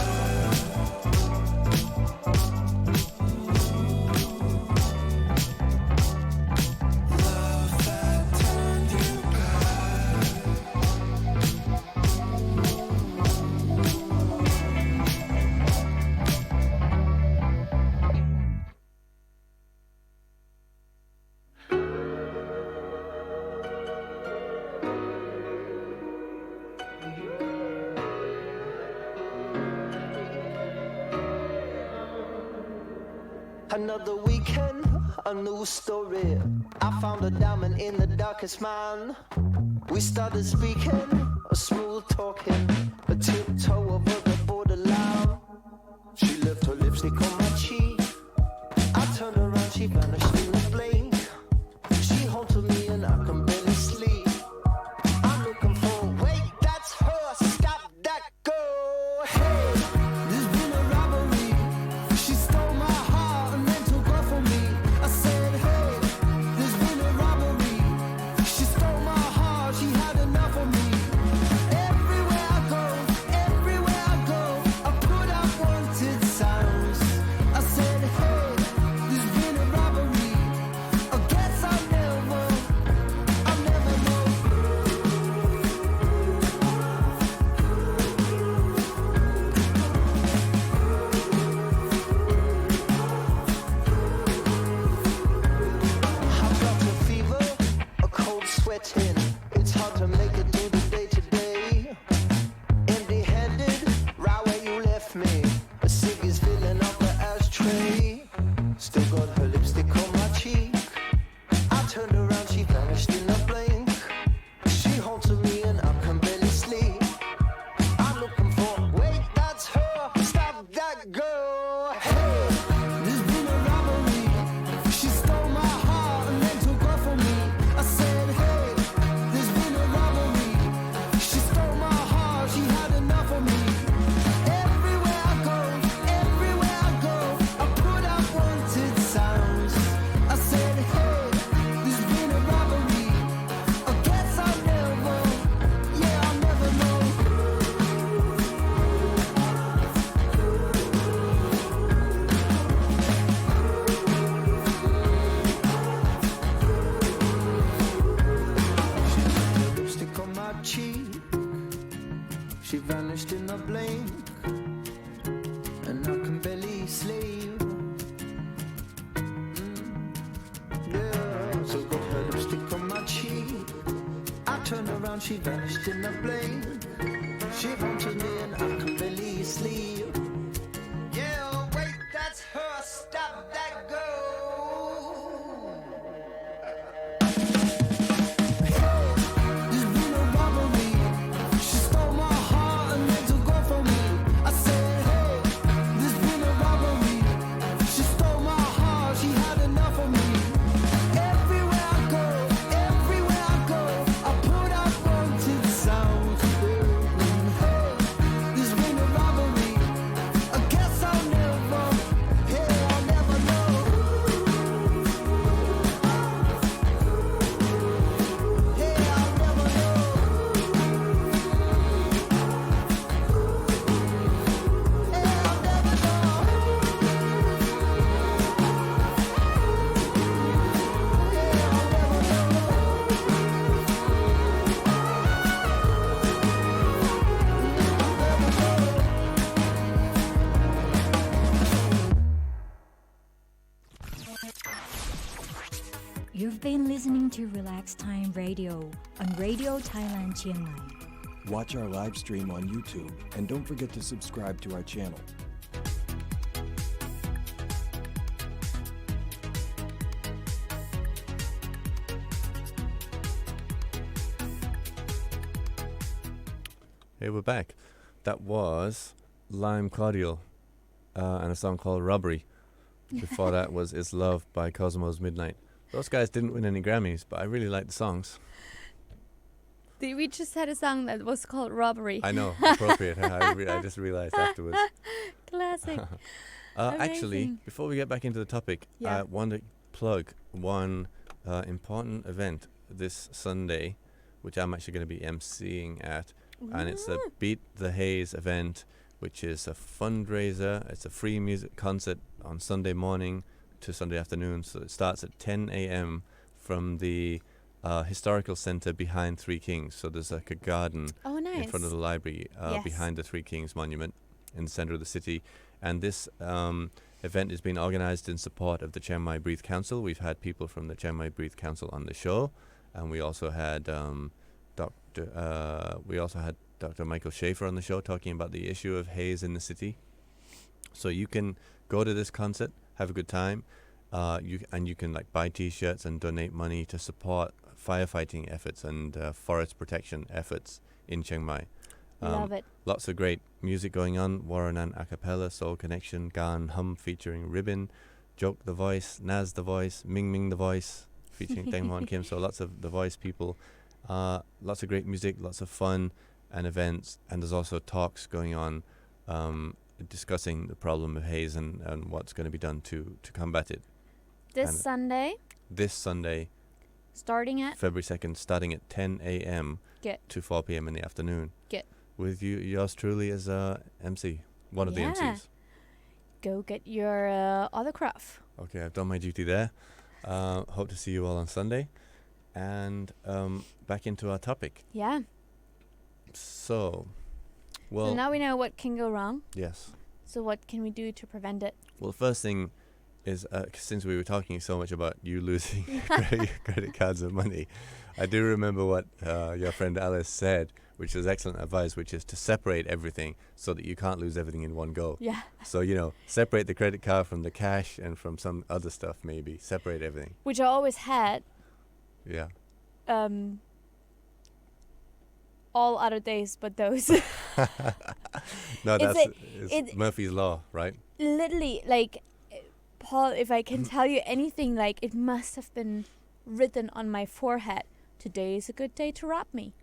Another weekend, a new story. I found a diamond in the darkest mine. We started speaking, a smooth talking, a tiptoe over the borderline. She left her lipstick on my cheek. I turned around, she vanished in a blink. She haunted me and I can barely sleep. I'm looking for, wait, that's her, stop that girl. Hey, there's been a robbery. She stole my heart and then took off from me. I said, hey, there's been a robbery. She stole my heart, she had enough of me. Everywhere I go, I put out wanted signs. I said, hey, there's been a robbery. I guess I'll never know. I've got a fever, a cold sweating. It's hard to make it through the day today. Empty-handed, right where you left me. A cig is filling up the ashtray. Still got her lipstick on my cheek. I turned around, she vanished in a blink. She haunted me and I can barely sleep. I'm looking for, wait, that's her, stop that girl. Hey, there's been a robbery. She stole my heart and then took off from me. I said, hey, there's been a robbery. She stole my heart, she had enough of me. Everywhere I go, I put out wanted signs. I said, hey, there's been a robbery. I guess I'll never, yeah, I'll never know. She left her lipstick on my cheek. She vanished in a blink, and I can barely sleep. Yeah, so got her lipstick on my cheek. I turned around, she vanished in a blink. She haunted me and I can barely sleep. Yeah, wait, that's her, stop that girl. There's been a robbery. She stole my heart and then took off from me. I said, hey, there's been a robbery. She stole my heart, she had enough of me. Everywhere I go, I put out wanted sounds. Hey, there's been a robbery. I guess I'll never, yeah, I'll never know. Yeah, I'll never know. You've been listening to Relax Time Radio on Radio Thailand Chiang Mai. Watch our live stream on YouTube and don't forget to subscribe to our channel. Hey, we're back. That was Lime Cordial and a song called Robbery. Before that was It's Love by Cosmo's Midnight. Those guys didn't win any Grammys, but I really like the songs. We just had a song that was called Robbery. I know, appropriate. I just realized afterwards. Classic. Actually, Amazing. before we get back into the topic, Yeah. I want to plug one important event this Sunday, which I'm actually going to be emceeing at. And it's the Beat the Haze event, which is a fundraiser. It's a free music concert on Sunday morning to Sunday afternoon. So it starts at 10 a.m. from the historical center behind Three Kings. So there's like a garden Oh, nice. in front of the library Yes. behind the Three Kings monument in the center of the city. And this event is being organized in support of the Chiang Mai Breathe Council. We've had people from the Chiang Mai Breathe Council on the show, and we also had Dr. Michael Schaefer on the show talking about the issue of haze in the city. So you can go to this concert have a good time. You can like buy T-shirts and donate money to support firefighting efforts and forest protection efforts in Chiang Mai. Love it. Lots of great music going on. Waranan a cappella, Soul Connection, Gan Hum featuring Ribbon, Joke the Voice, Naz the Voice, Ming Ming the Voice featuring Teng Hwan Kim. So lots of the Voice people. Lots of great music, lots of fun and events. And there's also talks going on discussing the problem of haze and what's going to be done to combat it. This Sunday, starting at February 2nd, starting at 10 a.m. to 4 p.m. in the afternoon. With yours truly as MC, one of the MCs. Go get your autograph. Okay, I've done my duty there. Hope to see you all on Sunday. And back into our topic. Yeah. So now we know what can go wrong. Yes. So what can we do to prevent it? Well, the first thing is, since we were talking so much about you losing credit cards and money, I do remember what your friend Alice said, which is excellent advice, which is to separate everything so that you can't lose everything in one go. Yeah. So, separate the credit card from the cash and from some other stuff, maybe. Separate everything. Which I always had. Yeah. All other days but those. No, it's Murphy's Law, right? Literally, like, Paul, if I can tell you anything, like, it must have been written on my forehead. Today is a good day to rob me.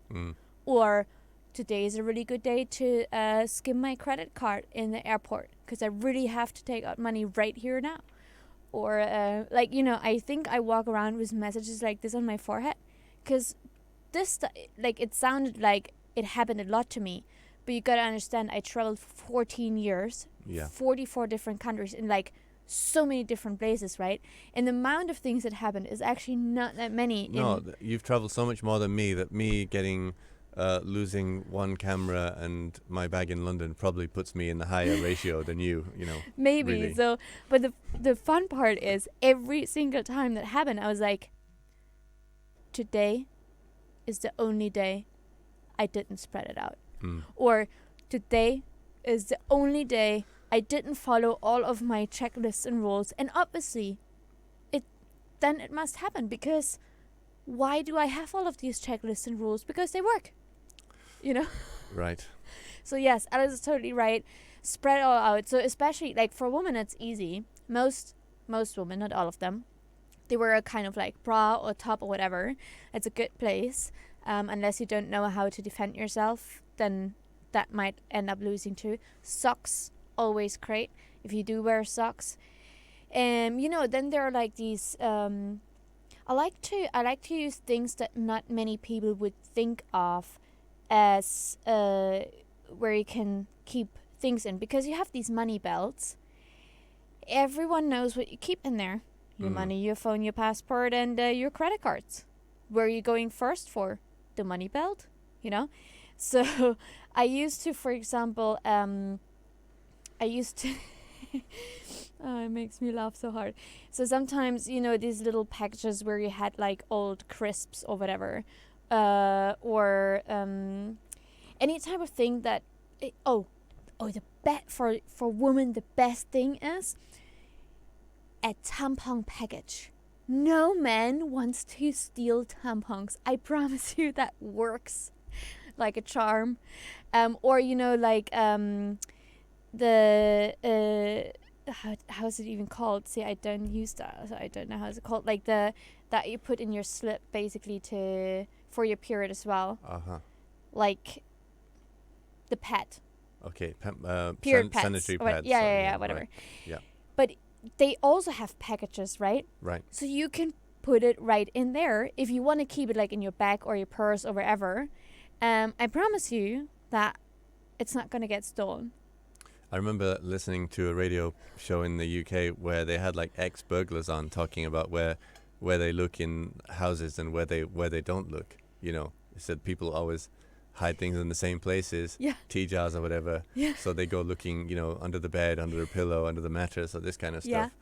Or today is a really good day to skim my credit card in the airport because I really have to take out money right here now. Or, I think I walk around with messages like this on my forehead because it sounded like it happened a lot to me. But you got to understand, I traveled for 14 years, 44 different countries in, like, so many different places, right? And the amount of things that happened is actually not that many. No, you've traveled so much more than me that me getting losing one camera and my bag in London probably puts me in the higher ratio than you, Maybe. Really. So, but the fun part is every single time that happened, I was like, today is the only day I didn't spread it out. Or today is the only day I didn't follow all of my checklists and rules. And obviously, it must happen because why do I have all of these checklists and rules? Because they work, Right. So yes, Alice is totally right. Spread it all out. So especially like for women, it's easy. Most women, not all of them, they wear a kind of like bra or top or whatever. It's a good place. Unless you don't know how to defend yourself, then that might end up losing too. Socks, always great if you do wear socks. Then there are like these I like to use things that not many people would think of as where you can keep things in, because you have these money belts. Everyone knows what you keep in there. Your money, your phone, your passport, and your credit cards. Where are you going first for? The money belt, So I used to, for example, oh, it makes me laugh so hard. So sometimes, these little packages where you had like old crisps or whatever, or any type of thing that, for women, the best thing is a tampon package. No man wants to steal tampons. I promise you that works like a charm. Or how is it even called? See, I don't use that, so I don't know how it's called. Like that you put in your slip basically for your period as well. Like the pad. Okay, period pads. Sanitary pads. Yeah, whatever. Right. Yeah. But they also have packages, right? Right. So you can put it right in there if you want to keep it like in your bag or your purse or wherever. I promise you that it's not going to get stolen. I remember listening to a radio show in the UK where they had like ex-burglars on talking about where they look in houses and where they don't look. They said people always hide things in the same places, tea jars or whatever. Yeah. So they go looking, under the bed, under a pillow, under the mattress, or this kind of stuff.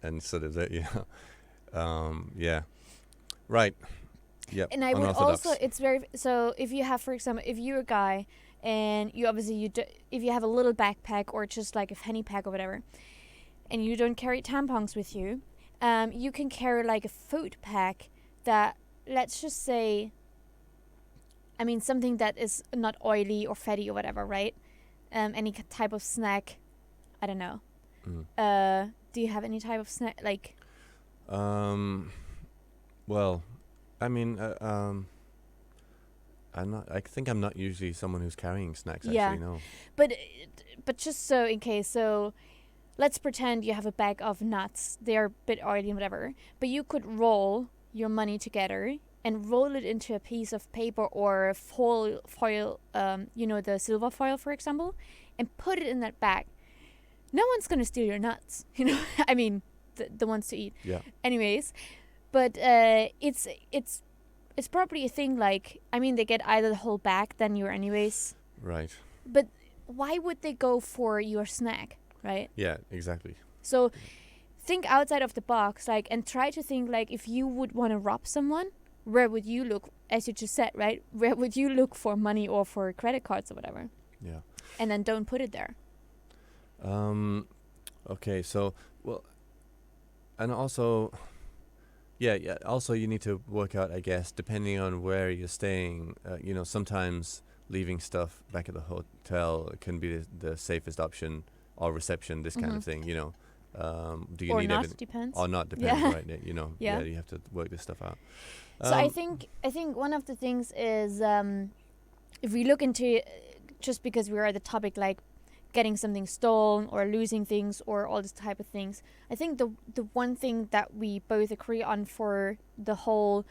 And sort of right. Yep. And I would also, it's very, so if you have, for example, if you're a guy and you obviously, if you have a little backpack or just like a fanny pack or whatever, and you don't carry tampons with you, you can carry like a food pack that, let's just say, I mean, something that is not oily or fatty or whatever, right? Any type of snack. I don't know. Do you have any type of snack? Like, well, I mean, I think I'm not usually someone who's carrying snacks. Yeah. Actually, no. but just so in case, so let's pretend you have a bag of nuts. They're a bit oily and whatever, but you could roll your money together and roll it into a piece of paper or foil, the silver foil, for example, and put it in that bag. No one's gonna steal your nuts, I mean, the ones to eat. Yeah. Anyways, but it's probably a thing. Like, I mean, they get either the whole bag, then you're anyways. Right. But why would they go for your snack, right? Yeah, exactly. So think outside of the box, like, and try to think, like, if you would want to rob someone, where would you look, as you just said, right? Where would you look for money or for credit cards or whatever? Yeah. And then don't put it there. Okay, so, well, and also, yeah, also you need to work out, I guess, depending on where you're staying, sometimes leaving stuff back at the hotel can be the safest option, or reception, this kind of thing, do you or need not, depends. or not, depends, Yeah. right? Yeah. You have to work this stuff out. So I think one of the things is, if we look into, just because we are at the topic, like getting something stolen or losing things or all this type of things, I think the one thing that we both agree on for the whole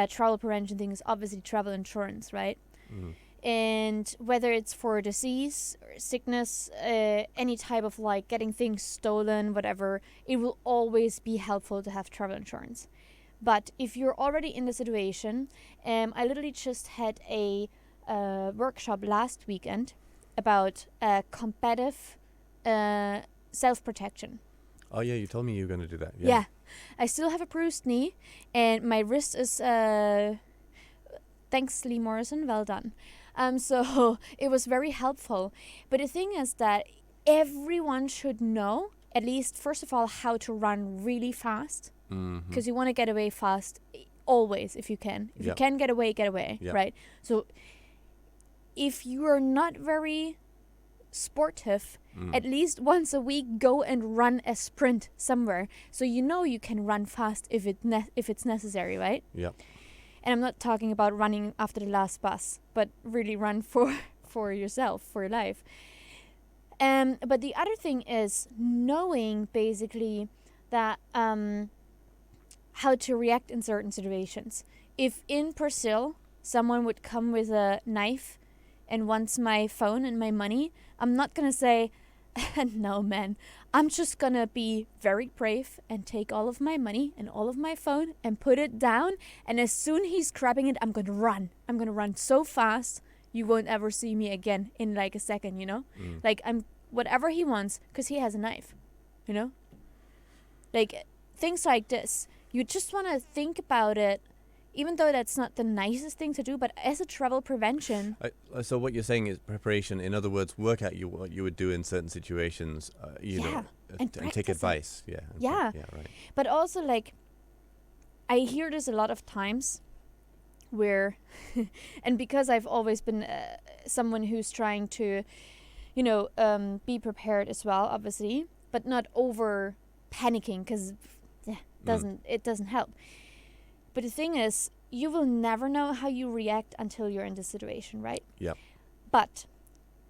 travel prevention thing is obviously travel insurance, right? And whether it's for disease or sickness, any type of like getting things stolen, whatever, it will always be helpful to have travel insurance. But if you're already in the situation, I literally just had a workshop last weekend about combative self-protection. Oh yeah, you told me you were going to do that. Yeah. I still have a bruised knee, and my wrist is, thanks Lee Morrison, well done. So it was very helpful. But the thing is that everyone should know, at least first of all, how to run really fast, because you want to get away fast always if you can. If you can get away, right? So if you are not very sportive, at least once a week go and run a sprint somewhere, so you can run fast if it's necessary, right? Yeah. And I'm not talking about running after the last bus, but really run for yourself, for your life. But the other thing is knowing basically that how to react in certain situations. If in Brazil someone would come with a knife and wants my phone and my money, I'm not gonna say, no man, I'm just gonna be very brave and take all of my money and all of my phone and put it down, and as soon he's grabbing it, I'm gonna run so fast you won't ever see me again in like a second, like I'm whatever he wants, because he has a knife, like things like this. You just want to think about it, even though that's not the nicest thing to do, but as a travel prevention. So what you're saying is preparation. In other words, work out what you would do in certain situations, and take advice. Yeah. Right. But also, like, I hear this a lot of times where, and because I've always been someone who's trying to, be prepared as well, obviously, but not over panicking, because it doesn't help. But the thing is, you will never know how you react until you're in this situation, right? Yeah. But,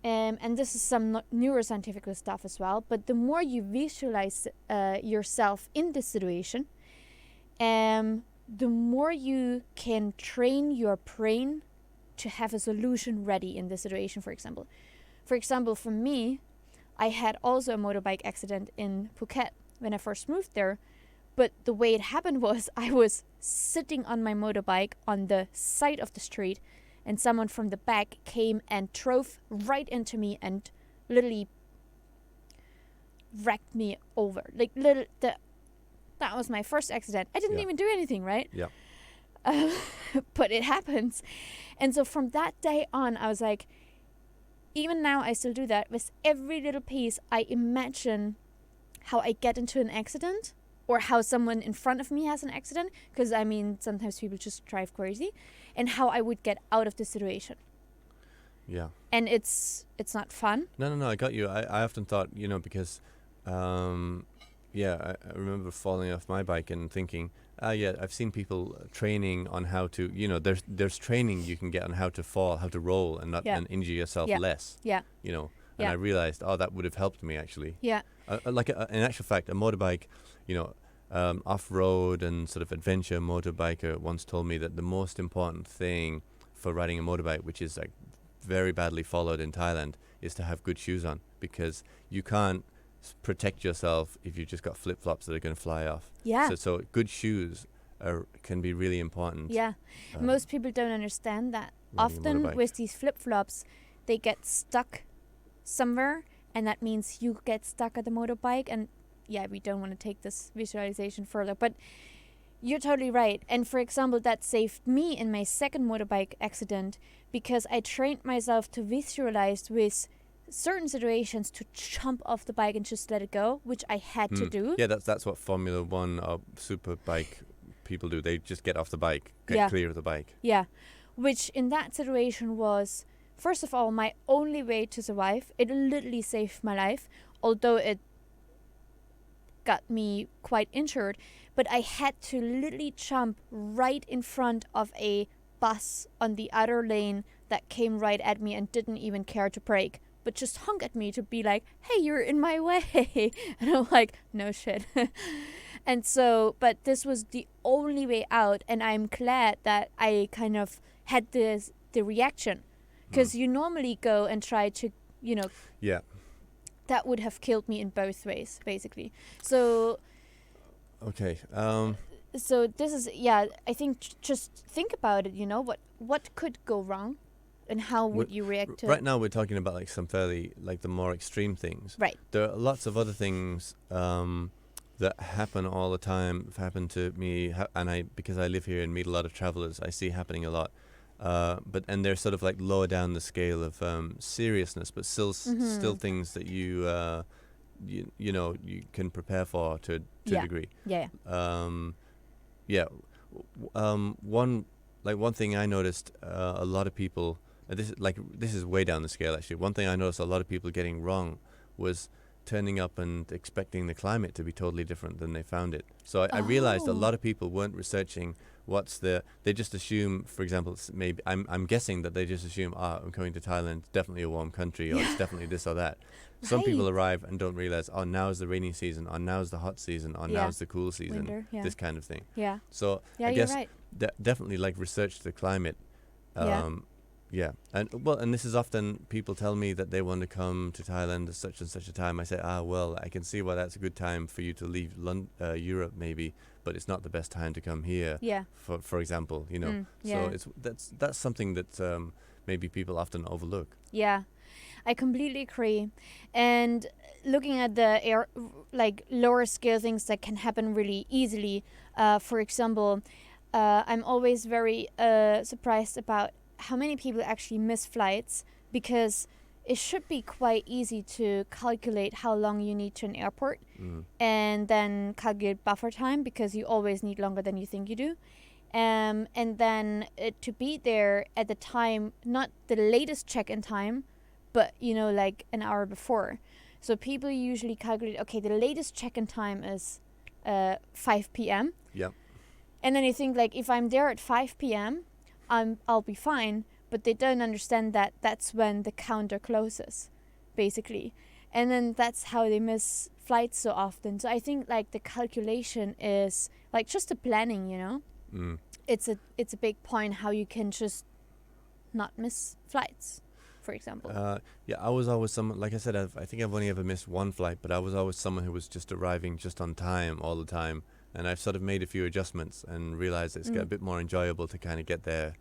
and this is some neuroscientific stuff as well, but the more you visualize yourself in this situation, the more you can train your brain to have a solution ready in this situation, for example. For example, for me, I had also a motorbike accident in Phuket when I first moved there. But the way it happened was I was sitting on my motorbike on the side of the street, and someone from the back came and drove right into me and literally wrecked me over. Like, that was my first accident. I didn't even do anything, right? Yeah. But it happens. And so from that day on, I was like, even now I still do that. With every little piece, I imagine how I get into an accident or how someone in front of me has an accident, because I mean sometimes people just drive crazy, and how I would get out of the situation. Yeah. And it's not fun. No, I got you. I often thought, because, I remember falling off my bike and thinking, I've seen people training on how to, there's training you can get on how to fall, how to roll and not and injure yourself less. Yeah. And I realized, that would have helped me actually. Yeah. In actual fact, a motorbike, off-road and sort of adventure motorbiker once told me that the most important thing for riding a motorbike, which is like very badly followed in Thailand, is to have good shoes on, because you can't protect yourself if you've just got flip-flops that are going to fly off. Yeah. So good shoes can be really important. Yeah. Most people don't understand that. riding a Often motorbike. with these flip-flops, they get stuck somewhere, and that means you get stuck at the motorbike. And yeah, we don't want to take this visualization further, but you're totally right. And for example, that saved me in my second motorbike accident, because I trained myself to visualize with certain situations to jump off the bike and just let it go, which I had to do. Yeah, that's what Formula One or super bike people do. They just get off the bike, get clear of the bike. Yeah, which in that situation was, first of all, my only way to survive. It literally saved my life, although it got me quite injured. But I had to literally jump right in front of a bus on the other lane that came right at me and didn't even care to brake, but just honked at me to be like, hey, you're in my way. And I'm like, no shit. And so, but this was the only way out. And I'm glad that I kind of had the reaction. Because you normally go and try to, Yeah. that would have killed me in both ways, basically. So, Okay. so this is, I think just think about it, what could go wrong and how would you react to it? Right now we're talking about like some fairly, like the more extreme things. Right. There are lots of other things that happen all the time, have happened to me, and because I live here and meet a lot of travelers, I see happening a lot. And they're sort of like lower down the scale of seriousness, but still things that you can prepare for to a degree. Yeah. One thing I noticed a lot of people, this is way down the scale actually. One thing I noticed a lot of people getting wrong was turning up and expecting the climate to be totally different than they found it. So I realized a lot of people weren't researching they just assume, for example, maybe I'm guessing that they just assume, I'm going to Thailand, it's definitely a warm country, or it's definitely this or that. Some people arrive and don't realize, now's the rainy season, or now's the hot season, or now's the cool season, winter, this kind of thing. Yeah. So Yeah, I you're guess right. definitely like research the climate. And this is often people tell me that they want to come to Thailand at such and such a time. I say, I can see why that's a good time for you to leave Europe maybe, but it's not the best time to come here. Yeah. For example, So that's something that maybe people often overlook. Yeah, I completely agree. And looking at the lower scale things that can happen really easily, for example, I'm always very surprised about how many people actually miss flights, because it should be quite easy to calculate how long you need to an airport and then calculate buffer time, because you always need longer than you think you do. And then to be there at the time, not the latest check-in time, but, like an hour before. So people usually calculate, okay, the latest check-in time is 5 p.m. Yeah. And then you think, like, if I'm there at 5 p.m., I'll be fine. But they don't understand that that's when the counter closes, basically. And then that's how they miss flights so often. So I think, like, the calculation is, like, just the planning, It's a big point how you can just not miss flights, for example. I was always someone, like I said, I think I've only ever missed one flight, but I was always someone who was just arriving just on time all the time. And I've sort of made a few adjustments and realized it's got a bit more enjoyable to kind of get there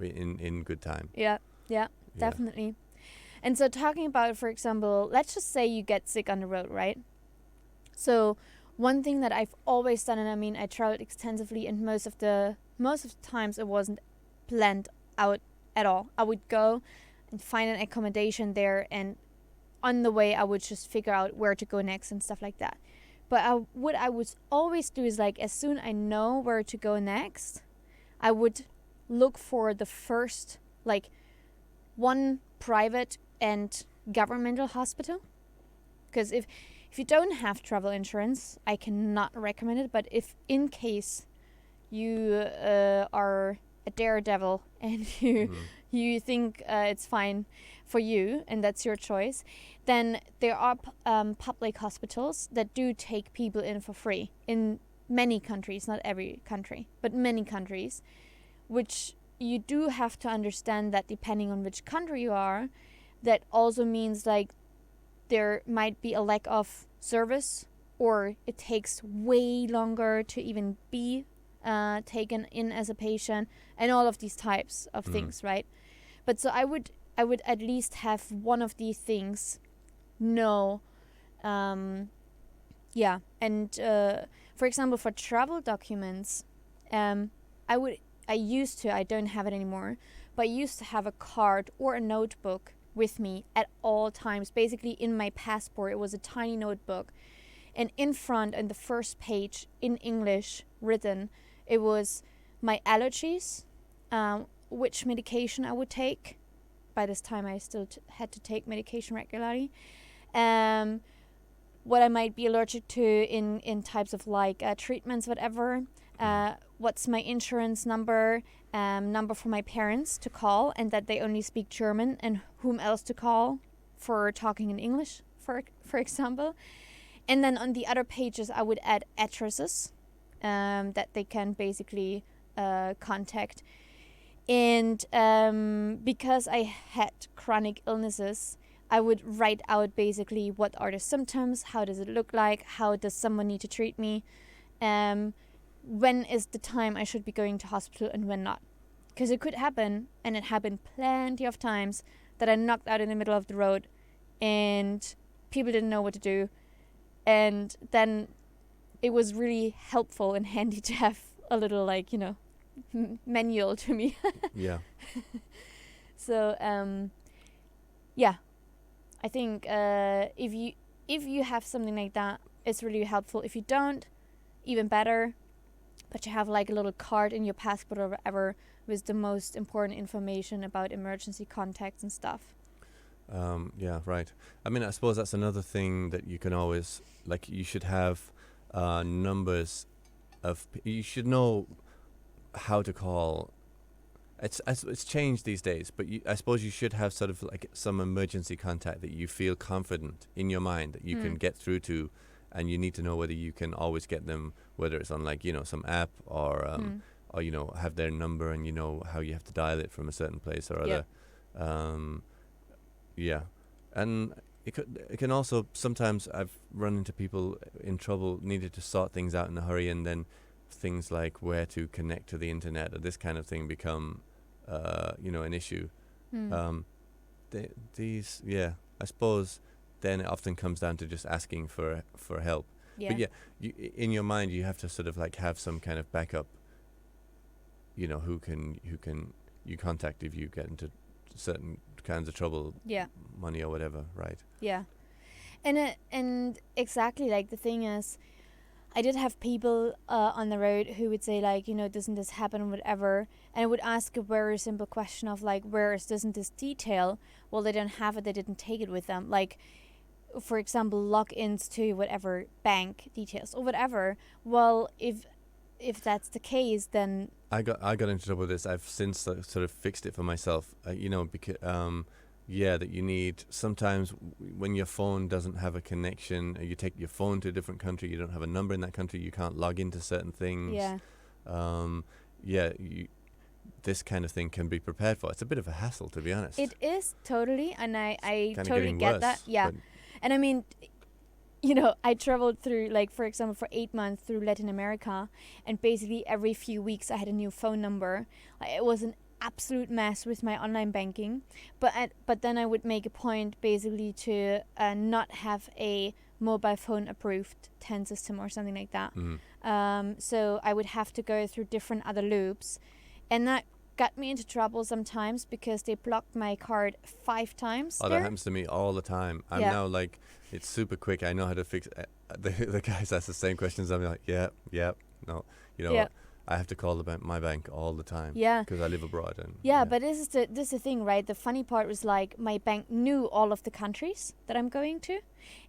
in good time. Yeah, definitely. And so talking about, for example, let's just say you get sick on the road, right? So one thing that I've always done, and I mean, I traveled extensively, and most of the times it wasn't planned out at all. I would go and find an accommodation there, and on the way I would just figure out where to go next and stuff like that. But what I would always do is like, as soon I know where to go next, I would look for the first, like, one private and governmental hospital. Because if you don't have travel insurance, I cannot recommend it. But if in case you are a daredevil and you think it's fine for you and that's your choice, then there are public hospitals that do take people in for free in many countries, not every country, but many countries, which you do have to understand that depending on which country you are, that also means like there might be a lack of service, or it takes way longer to even be taken in as a patient, and all of these types of things, right? But so I would at least have one of these things know. And for example, for travel documents, I don't have it anymore, but I used to have a card or a notebook with me at all times. Basically in my passport, it was a tiny notebook, and in front, on the first page in English written, it was my allergies, which medication I would take. By this time I still had to take medication regularly. What I might be allergic to in types of like treatments, whatever. What's my insurance number, number for my parents to call, and that they only speak German, and whom else to call for talking in English, for example. And then on the other pages I would add addresses that they can basically contact. And because I had chronic illnesses, I would write out basically what are the symptoms, how does it look like, how does someone need to treat me, when is the time I should be going to hospital and when not. Because it could happen, and it happened plenty of times, that I knocked out in the middle of the road and people didn't know what to do. And then it was really helpful and handy to have a little, like, manual to me. Yeah. So, I think if you have something like that, it's really helpful. If you don't, even better. But you have like a little card in your passport or whatever with the most important information about emergency contacts and stuff. Yeah, right. I mean, I suppose that's another thing that you can always, like, you should have numbers of, you should know how to call. It's changed these days, but I suppose you should have sort of like some emergency contact that you feel confident in your mind that you can get through to, and you need to know whether you can always get them, whether it's on like, some app or have their number, and how you have to dial it from a certain place or other. Yeah. And it can also, sometimes I've run into people in trouble, needed to sort things out in a hurry, and then things like where to connect to the internet or this kind of thing become an issue. I suppose then it often comes down to just asking for help. But in your mind you have to sort of like have some kind of backup, who can you contact if you get into certain kinds of trouble, money or whatever, right? Yeah. And exactly, like, the thing is, I did have people on the road who would say, like, doesn't this happen, whatever, and I would ask a very simple question of, like, doesn't this detail? Well, they don't have it, they didn't take it with them. Like, for example, logins to whatever bank details or whatever. Well, if that's the case, then I got into trouble with this. I've since sort of fixed it for myself. Because that you need, sometimes when your phone doesn't have a connection, you take your phone to a different country, you don't have a number in that country, you can't log into certain things. This kind of thing can be prepared for. It's a bit of a hassle, to be honest. It is, totally, and I totally get that. Yeah. And I mean, I traveled through, like, for example, for 8 months through Latin America, and basically every few weeks I had a new phone number. It was an absolute mess with my online banking, but then I would make a point basically to not have a mobile phone approved TAN system or something like that. So I would have to go through different other loops, and that got me into trouble sometimes because they blocked my card 5 times. That happens to me all the time. I'm now like It's super quick. I know how to fix. The guys ask the same questions. I'm like, yeah, no. You know, Yeah. I have to call my bank all the time. Yeah. Because I live abroad and. Yeah, but this is the thing, right? The funny part was like my bank knew all of the countries that I'm going to,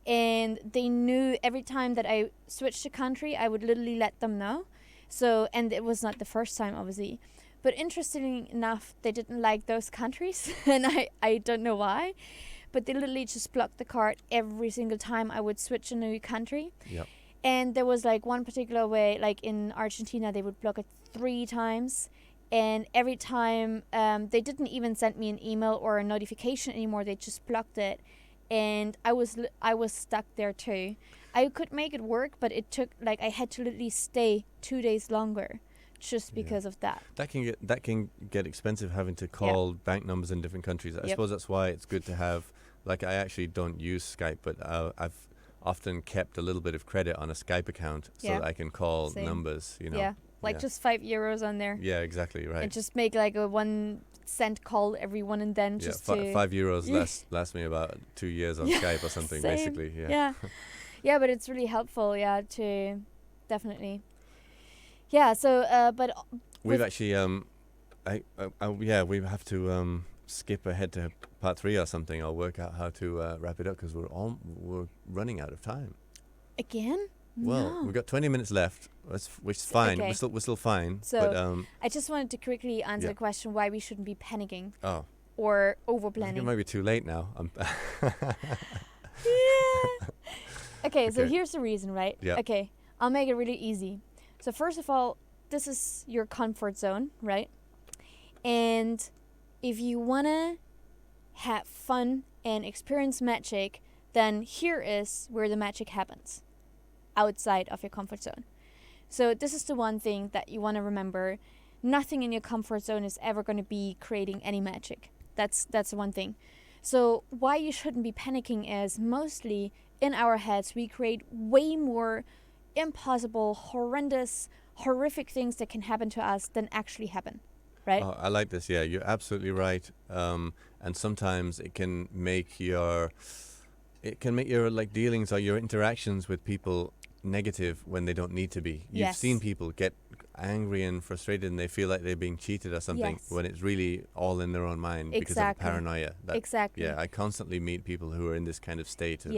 and they knew every time that I switched a country, I would literally let them know. So, and it was not the first time, obviously, but interestingly enough, they didn't like those countries, and I don't know why, but they literally just blocked the card every single time I would switch a new country. Yep. And there was like one particular way, like in Argentina, they would block it 3 times. And every time they didn't even send me an email or a notification anymore. They just blocked it. And I was stuck there too. I could make it work, but it took like I had to literally stay 2 days longer just because of that. That can get expensive having to call bank numbers in different countries. I suppose that's why it's good to have, like, I actually don't use Skype, but I've often kept a little bit of credit on a Skype account so that I can call numbers, you know. Yeah, like just €5 on there. Yeah, exactly, right. And just make like a 1 cent call every one and then just to... €5 lasts me about 2 years on Skype or something, basically. Yeah, but it's really helpful, to definitely... Yeah, so, but... We've actually, we have to skip ahead to part 3 or something. I'll work out how to wrap it up because we're running out of time. Again? Well, No. we've got 20 minutes left, which is fine. Okay. We're still fine. So, but, I just wanted to quickly answer the question why we shouldn't be panicking. Oh. Or I over-planning. think it might be too late now. Okay, so here's the reason, right? Yeah. Okay, I'll make it really easy. So first of all, this is your comfort zone, right? And if you want to have fun and experience magic, then here is where the magic happens, outside of your comfort zone. So this is the one thing that you want to remember. Nothing in your comfort zone is ever going to be creating any magic. That's the one thing. So why you shouldn't be panicking is mostly in our heads we create way more impossible, horrendous, horrific things that can happen to us than actually happen, right? Oh, I like this. Yeah, you're absolutely right. And sometimes it can make your like dealings or your interactions with people negative when they don't need to be. You've seen people get angry and frustrated and they feel like they're being cheated or something when it's really all in their own mind because of paranoia. Exactly. Yeah, I constantly meet people who are in this kind of state of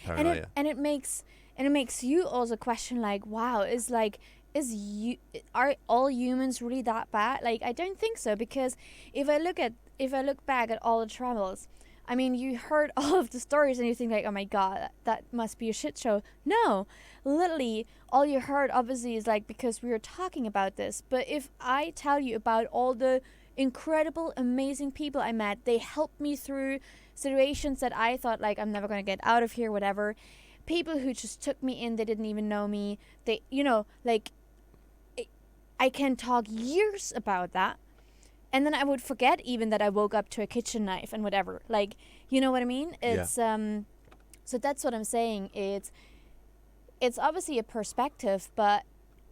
paranoia. And it makes you also question like, wow, are all humans really that bad? Like, I don't think so, because if I look back at all the travels, I mean, you heard all of the stories and you think like, oh my god, that must be a shit show. No, literally, all you heard obviously is like because we were talking about this. But if I tell you about all the incredible, amazing people I met, they helped me through situations that I thought like I'm never going to get out of here, whatever. People who just took me in, they didn't even know me. They, like, I can talk years about that. And then I would forget even that I woke up to a kitchen knife and whatever. Like, you know what I mean? It's so that's what I'm saying. It's obviously a perspective, but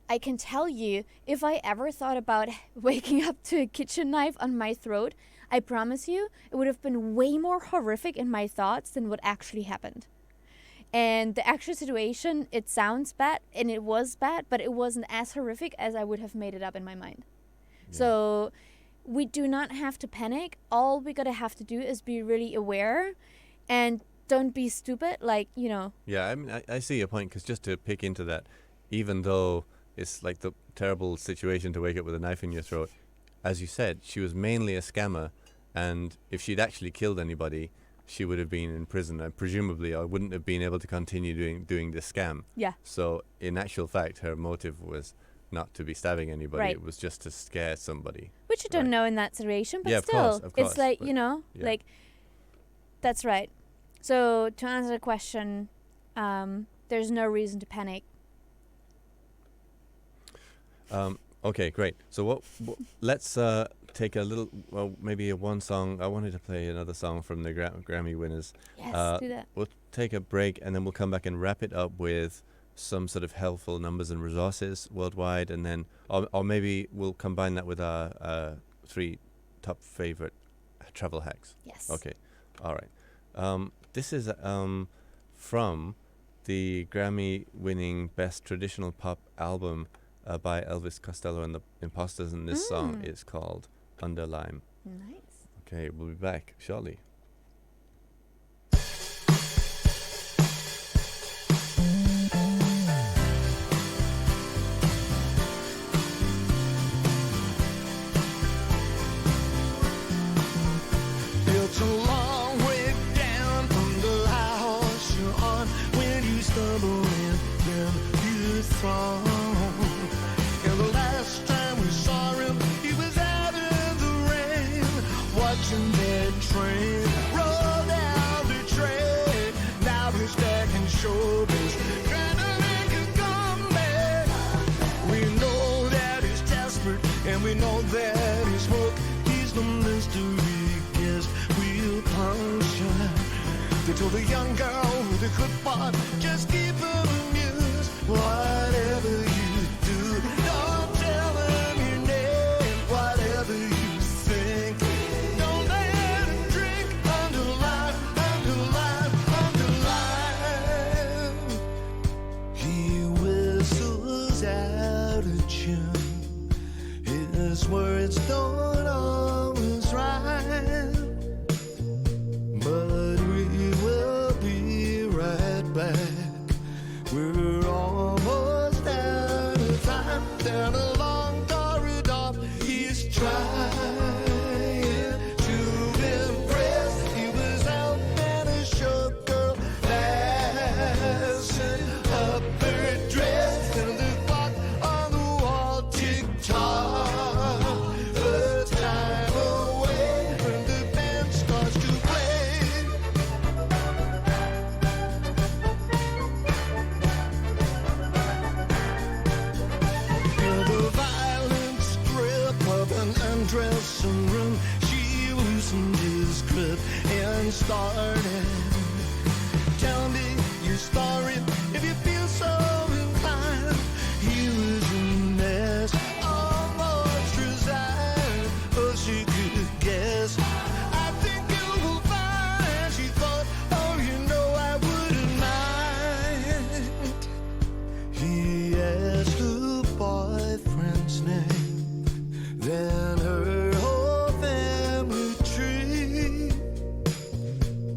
I can tell you, if I ever thought about waking up to a kitchen knife on my throat, I promise you, it would have been way more horrific in my thoughts than what actually happened. And the actual situation, it sounds bad, and it was bad, but it wasn't as horrific as I would have made it up in my mind. Yeah. So we do not have to panic. All we gotta have to do is be really aware and don't be stupid, like, Yeah, I mean, I see your point, because just to pick into that, even though it's like the terrible situation to wake up with a knife in your throat, as you said, she was mainly a scammer, and if she'd actually killed anybody, she would have been in prison, and presumably I wouldn't have been able to continue doing this scam. Yeah. So in actual fact, her motive was not to be stabbing anybody. Right. It was just to scare somebody. Which you don't know in that situation, but still, of course, it's like, like, that's right. So to answer the question, there's no reason to panic. Okay, great. So let's take a little, maybe one song. I wanted to play another song from the Grammy winners. Yes, do that. We'll take a break and then we'll come back and wrap it up with some sort of helpful numbers and resources worldwide, and then or maybe we'll combine that with our 3 top favorite travel hacks. Yes. Okay. All right. This is from the Grammy-winning Best Traditional Pop album by Elvis Costello and the Imposters, and this song is called Underlime. Nice. Okay, we'll be back shortly. It's a long way down from the high horse you're on when you stumble and then you fall. And the last time we saw him, he was out in the rain, watching that train roll down the track. Now he's back in showbiz, trying to make a comeback. We know that he's desperate, and we know that he's hooked. He's the mystery guest we'll puncture. They told the young girl with the clipboard, just keep him amused. Whatever you do, don't tell him your name. Whatever you think, don't let him drink. Underline, underline, underline. He whistles out a tune. His words don't always rhyme, but we will be right back. We're almost out of time. Down a long corridor, he's trying to impress. He was out in a showgirl, fastened up her dress, and the clock on the wall tick-tock. First time away when the band starts to play. In the violent strip of an undressing room, she loosened his grip and started. Tell me your story if you feel so inclined. He was a mess, almost resigned, but she could guess. I think you will find, she thought, oh, you know I wouldn't mind. He asked her boyfriend's name, then her whole family tree.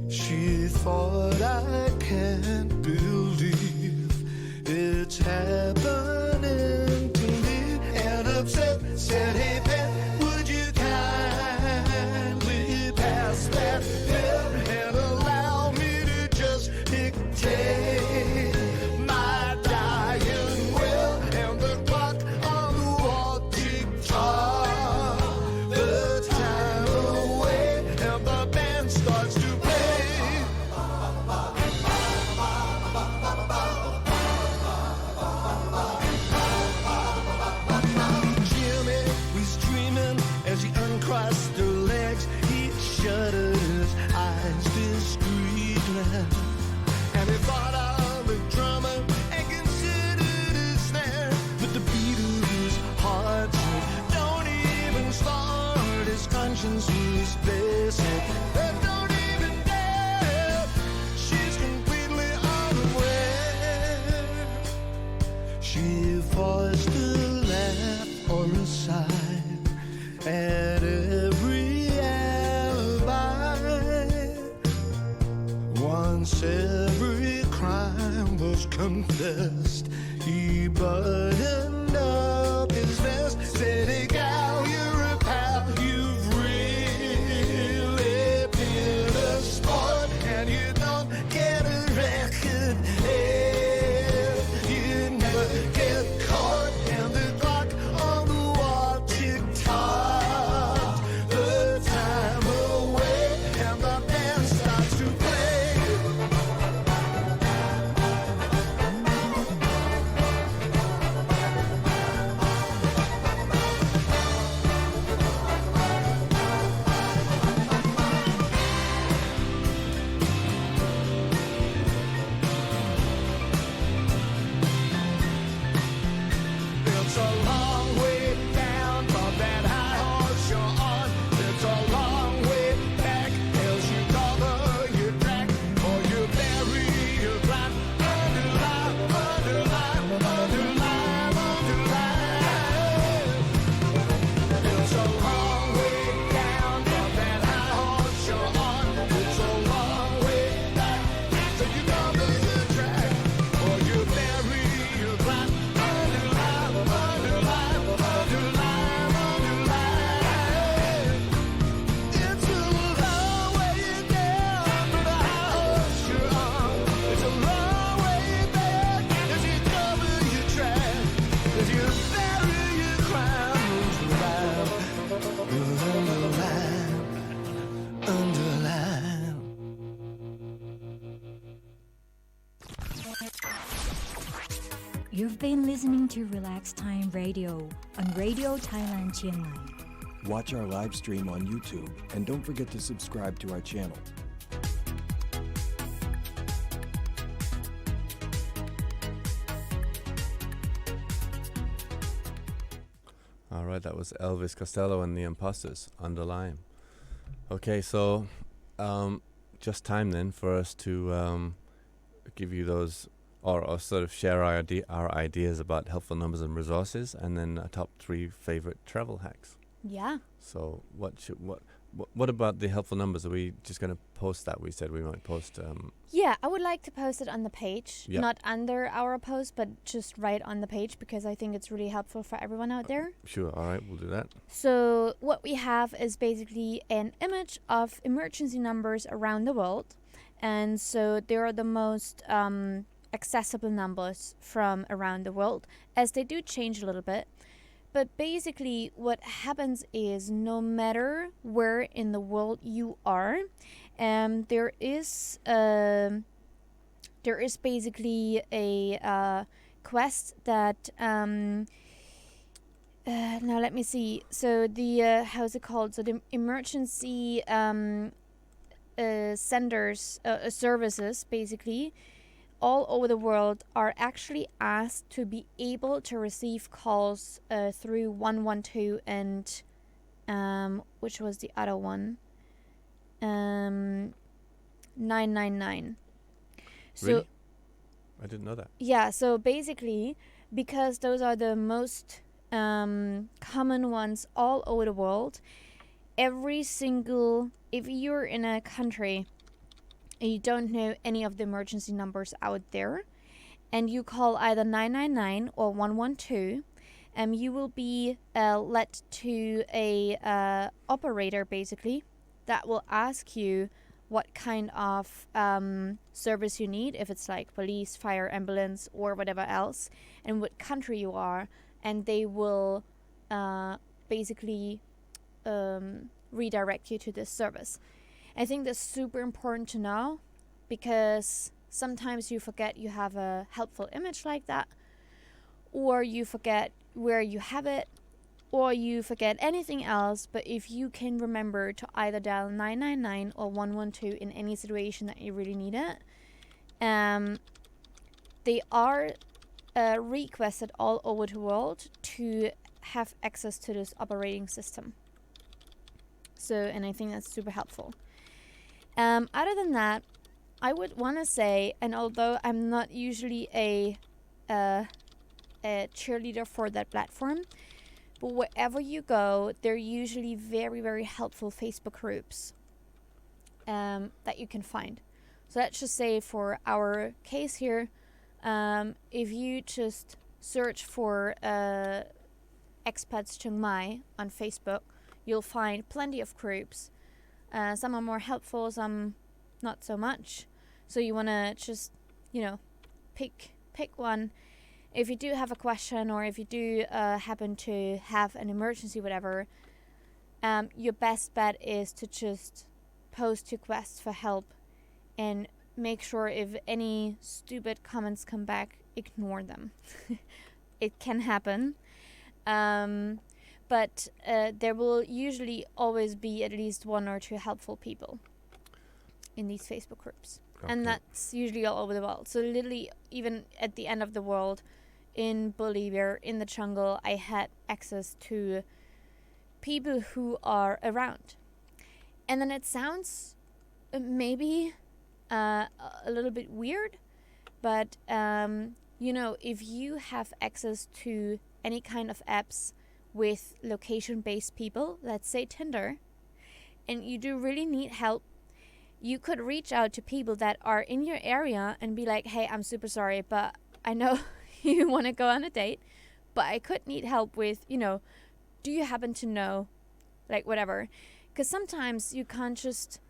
She thought, I can't believe it's happening to me. And upset, said, hey, Pat, would you kindly pass that pill and allow me to just dictate my dying will? And the clock on the wall tick-tock, the time away, and the band starts to play. Jimmy was dreaming as he uncrossed her legs. He shuttered his eyes discreetly, and he thought of the drummer and considered his snare. But the beat of his heart said, don't even start. His conscience was basic. Don't even dare. She's completely unaware. She forced a laugh or a sigh at every alibi. Once every crime was confessed, he buttoned up his vest, said, hey gal, you're a pal, you've really been a sport, and you don't get a record if you never get caught. And the clock on the wall tick-tock, the time away, and the band starts to play. Relax Time Radio on Radio Thailand Chiang Mai. Watch our live stream on YouTube and don't forget to subscribe to our channel. All right, that was Elvis Costello and the Imposters, Under Lime. Okay, so just time then for us to give you those, or sort of share our ideas about helpful numbers and resources, and then top 3 favorite travel hacks. Yeah. So what about the helpful numbers? Are we just going to post that? We said we might post. Yeah, I would like to post it on the page, Yeah. not under our post, but just right on the page, because I think it's really helpful for everyone out there. Sure, all right, we'll do that. So what we have is basically an image of emergency numbers around the world. And so they are the most accessible numbers from around the world, as they do change a little bit. But basically what happens is no matter where in the world you are, there is basically a quest that now let me see. So the how's it called? So the emergency senders services basically all over the world are actually asked to be able to receive calls through 112 and which was the other one, 999. So Really? I didn't know that. yeah, so basically because those are the most common ones all over the world, if you're in a country and you don't know any of the emergency numbers out there, and you call either 999 or 112, you will be led to a operator basically that will ask you what kind of service you need, if it's like police, fire, ambulance, or whatever else, and what country you are, and they will basically redirect you to this service. I think that's super important to know, because sometimes you forget you have a helpful image like that, or you forget where you have it, or you forget anything else. But if you can remember to either dial 999 or 112 in any situation that you really need it, they are requested all over the world to have access to this operating system. So, and I think that's super helpful. Other than that, I would want to say, and although I'm not usually a cheerleader for that platform, but wherever you go, there are usually very, very helpful Facebook groups that you can find. So let's just say for our case here, if you just search for expats Chiang Mai on Facebook, you'll find plenty of groups. Some are more helpful, some not so much. So you want to just, pick one. If you do have a question, or if you do happen to have an emergency, whatever, your best bet is to just post requests for help, and make sure if any stupid comments come back, ignore them. It can happen. But there will usually always be at least 1 or 2 helpful people in these Facebook groups. Okay. And that's usually all over the world. So literally, even at the end of the world, in Bolivia, in the jungle, I had access to people who are around. And then it sounds maybe a little bit weird, but if you have access to any kind of apps with location-based people, let's say Tinder, and you do really need help, you could reach out to people that are in your area and be like, hey, I'm super sorry, but I know you want to go on a date, but I could need help with, do you happen to know, like, whatever. Because sometimes you can't just...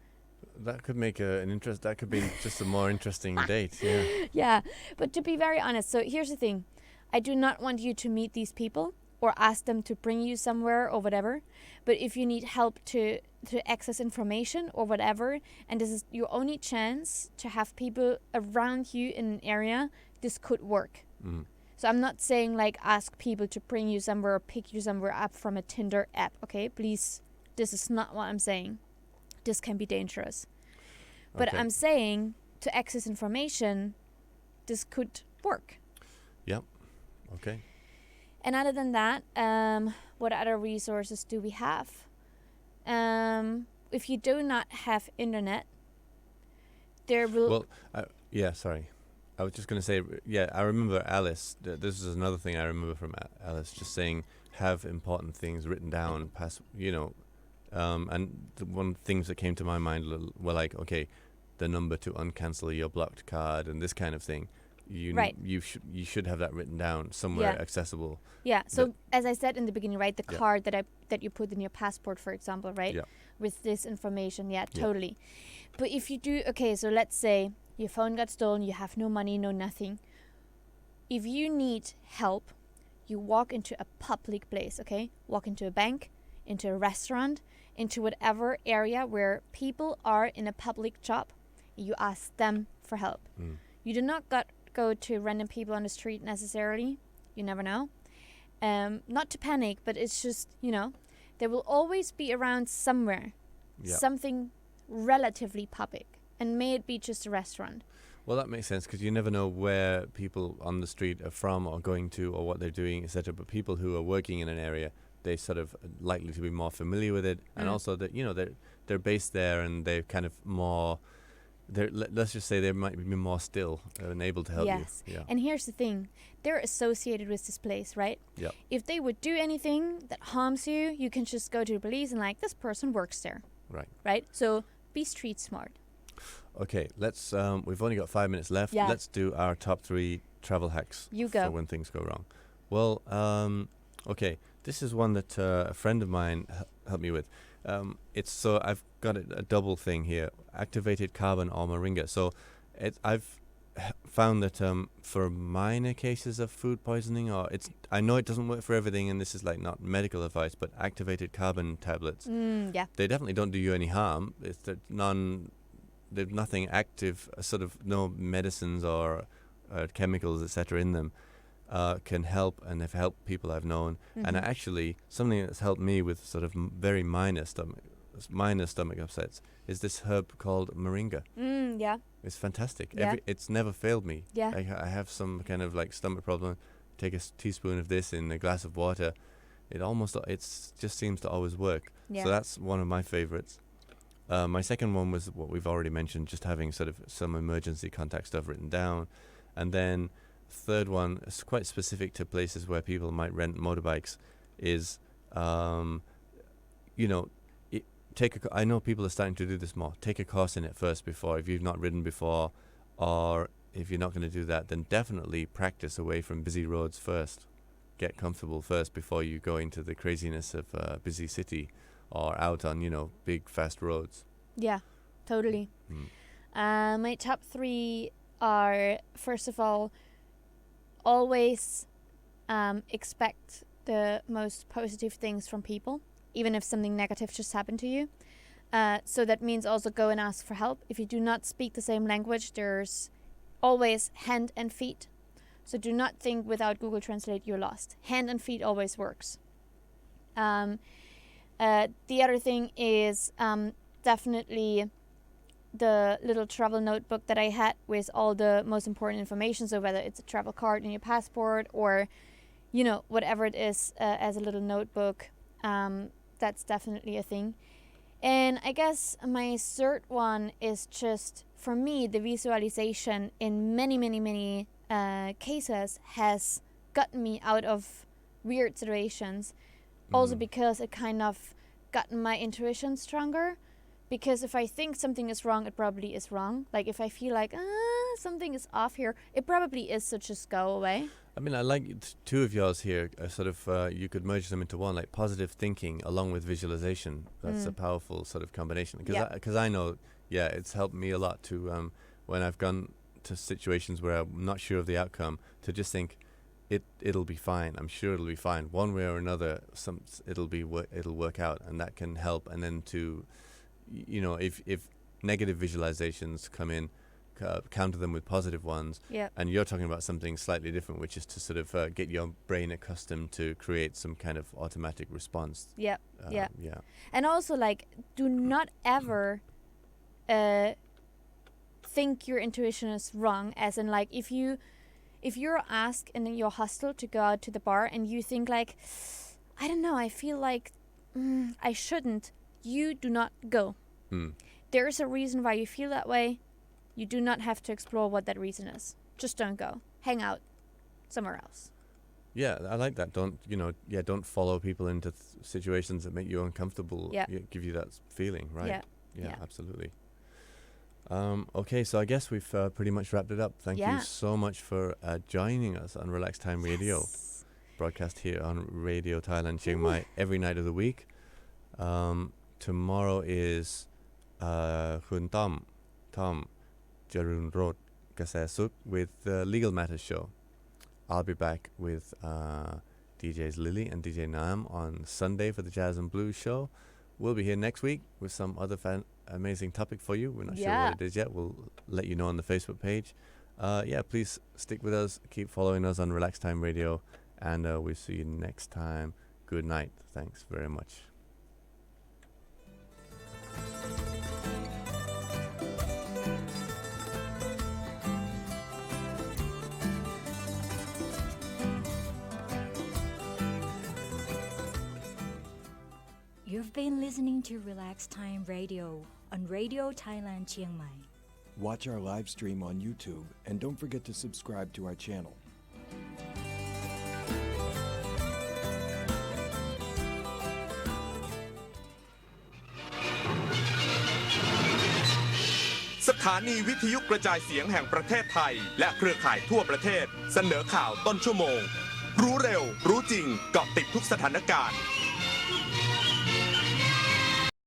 That could make that could be just a more interesting date, yeah. Yeah, but to be very honest, so here's the thing. I do not want you to meet these people or ask them to bring you somewhere or whatever. But if you need help to access information or whatever, and this is your only chance to have people around you in an area, this could work. Mm. So I'm not saying like ask people to bring you somewhere or pick you somewhere up from a Tinder app, okay? Please, this is not what I'm saying. This can be dangerous. But Okay. I'm saying to access information, this could work. Yep. Okay. And other than that, what other resources do we have? If you do not have internet, there will... Well, yeah, sorry. I was just going to say, I remember Alice. This is another thing I remember from Alice, just saying, have important things written down, and one things that came to my mind were like, okay, the number to uncancel your blocked card and this kind of thing. You should have that written down somewhere accessible. Yeah. So as I said in the beginning, right, the card that you put in your passport, for example, right, with this information, totally. But if you do, okay, so let's say your phone got stolen, you have no money, no nothing. If you need help, you walk into a public place, okay? Walk into a bank, into a restaurant, into whatever area where people are in a public job. You ask them for help. You do not go to random people on the street necessarily. You never know. Not to panic, but it's just, there will always be around somewhere something relatively public, and may it be just a restaurant. Well, that makes sense, because you never know where people on the street are from or going to or what they're doing, etc. But people who are working in an area, they sort of likely to be more familiar with it, and also that they're based there and they're kind of more. Let's just say they might be more still and able to help you. Yeah. And here's the thing. They're associated with this place, right? Yeah. If they would do anything that harms you, you can just go to the police and like, this person works there. Right. Right? So be street smart. Okay, let's we've only got 5 minutes left. Yeah. Let's do our top 3 travel hacks for when things go wrong. Well, okay, this is one that a friend of mine helped me with. I've got a double thing here: activated carbon or moringa. So I've found that for minor cases of food poisoning, I know it doesn't work for everything, and this is like not medical advice, but activated carbon tablets, they definitely don't do you any harm. There's nothing active, sort of no medicines or chemicals, etc. in them. Can help, and have helped people I've known. And actually, something that's helped me with sort of very minor stomach upsets is this herb called moringa. It's fantastic. It's never failed me. I have some kind of like stomach problem. Take a teaspoon of this in a glass of water. It just seems to always work. So that's one of my favorites. My second one was what we've already mentioned, just having sort of some emergency contact stuff written down. And then third one is quite specific to places where people might rent motorbikes is I know people are starting to do this more. Take a course in it first before, if you've not ridden before, or if you're not going to do that, then definitely practice away from busy roads first. Get comfortable first before you go into the craziness of a busy city or out on big fast roads. Yeah, totally. My top 3 are, first of all, always expect the most positive things from people, even if something negative just happened to you. So that means also go and ask for help. If you do not speak the same language, there's always hand and feet. So do not think without Google Translate you're lost. Hand and feet always works. The other thing is definitely the little travel notebook that I had with all the most important information. So whether it's a travel card in your passport or, whatever it is as a little notebook, that's definitely a thing. And I guess my third one is just, for me, the visualization in many, many, many cases has gotten me out of weird situations. Also because it kind of gotten my intuition stronger. Because if I think something is wrong, it probably is wrong. Like if I feel like something is off here, it probably is, so just go away. I mean, I like two of yours here. You could merge them into one, like positive thinking along with visualization. That's a powerful sort of combination. Because I know, it's helped me a lot to when I've gone to situations where I'm not sure of the outcome, to just think it'll be fine. I'm sure it'll be fine. One way or another, it'll work out, and that can help. And then to, if negative visualizations come in, counter them with positive ones. Yeah. And you're talking about something slightly different, which is to sort of get your brain accustomed to create some kind of automatic response. Yeah. Yeah. Yeah. And also, like, do not ever think your intuition is wrong. As in, like, if you're asked in your hostel to go out to the bar and you think like, I don't know, I feel like I shouldn't, you do not go. There is a reason why you feel that way. You do not have to explore what that reason is. Just don't go. Hang out somewhere else. Yeah, I like that. Don't follow people into situations that make you uncomfortable. Yeah. Give you that feeling, right? Yeah. Yeah, absolutely. Okay, so I guess we've pretty much wrapped it up. Thank you so much for joining us on Relax Time Radio, broadcast here on Radio Thailand Chiang Mai every night of the week. Tomorrow is Khun Tom Jarun Rod Kase Suk with the Legal Matters Show. I'll be back with DJs Lily and DJ Nam on Sunday for the Jazz and Blues Show. We'll be here next week with some other amazing topic for you. We're not sure what it is yet. We'll let you know on the Facebook page. Please stick with us. Keep following us on Relax Time Radio. And we'll see you next time. Good night. Thanks very much. You've been listening to Relax Time Radio on Radio Thailand Chiang Mai. Watch our live stream on YouTube and don't forget to subscribe to our channel. สถานีวิทยุกระจายเสียงแห่งประเทศไทยและเครือข่ายทั่วประเทศเสนอข่าวต้นชั่วโมงรู้เร็วรู้จริงเกาะติดทุกสถานการณ์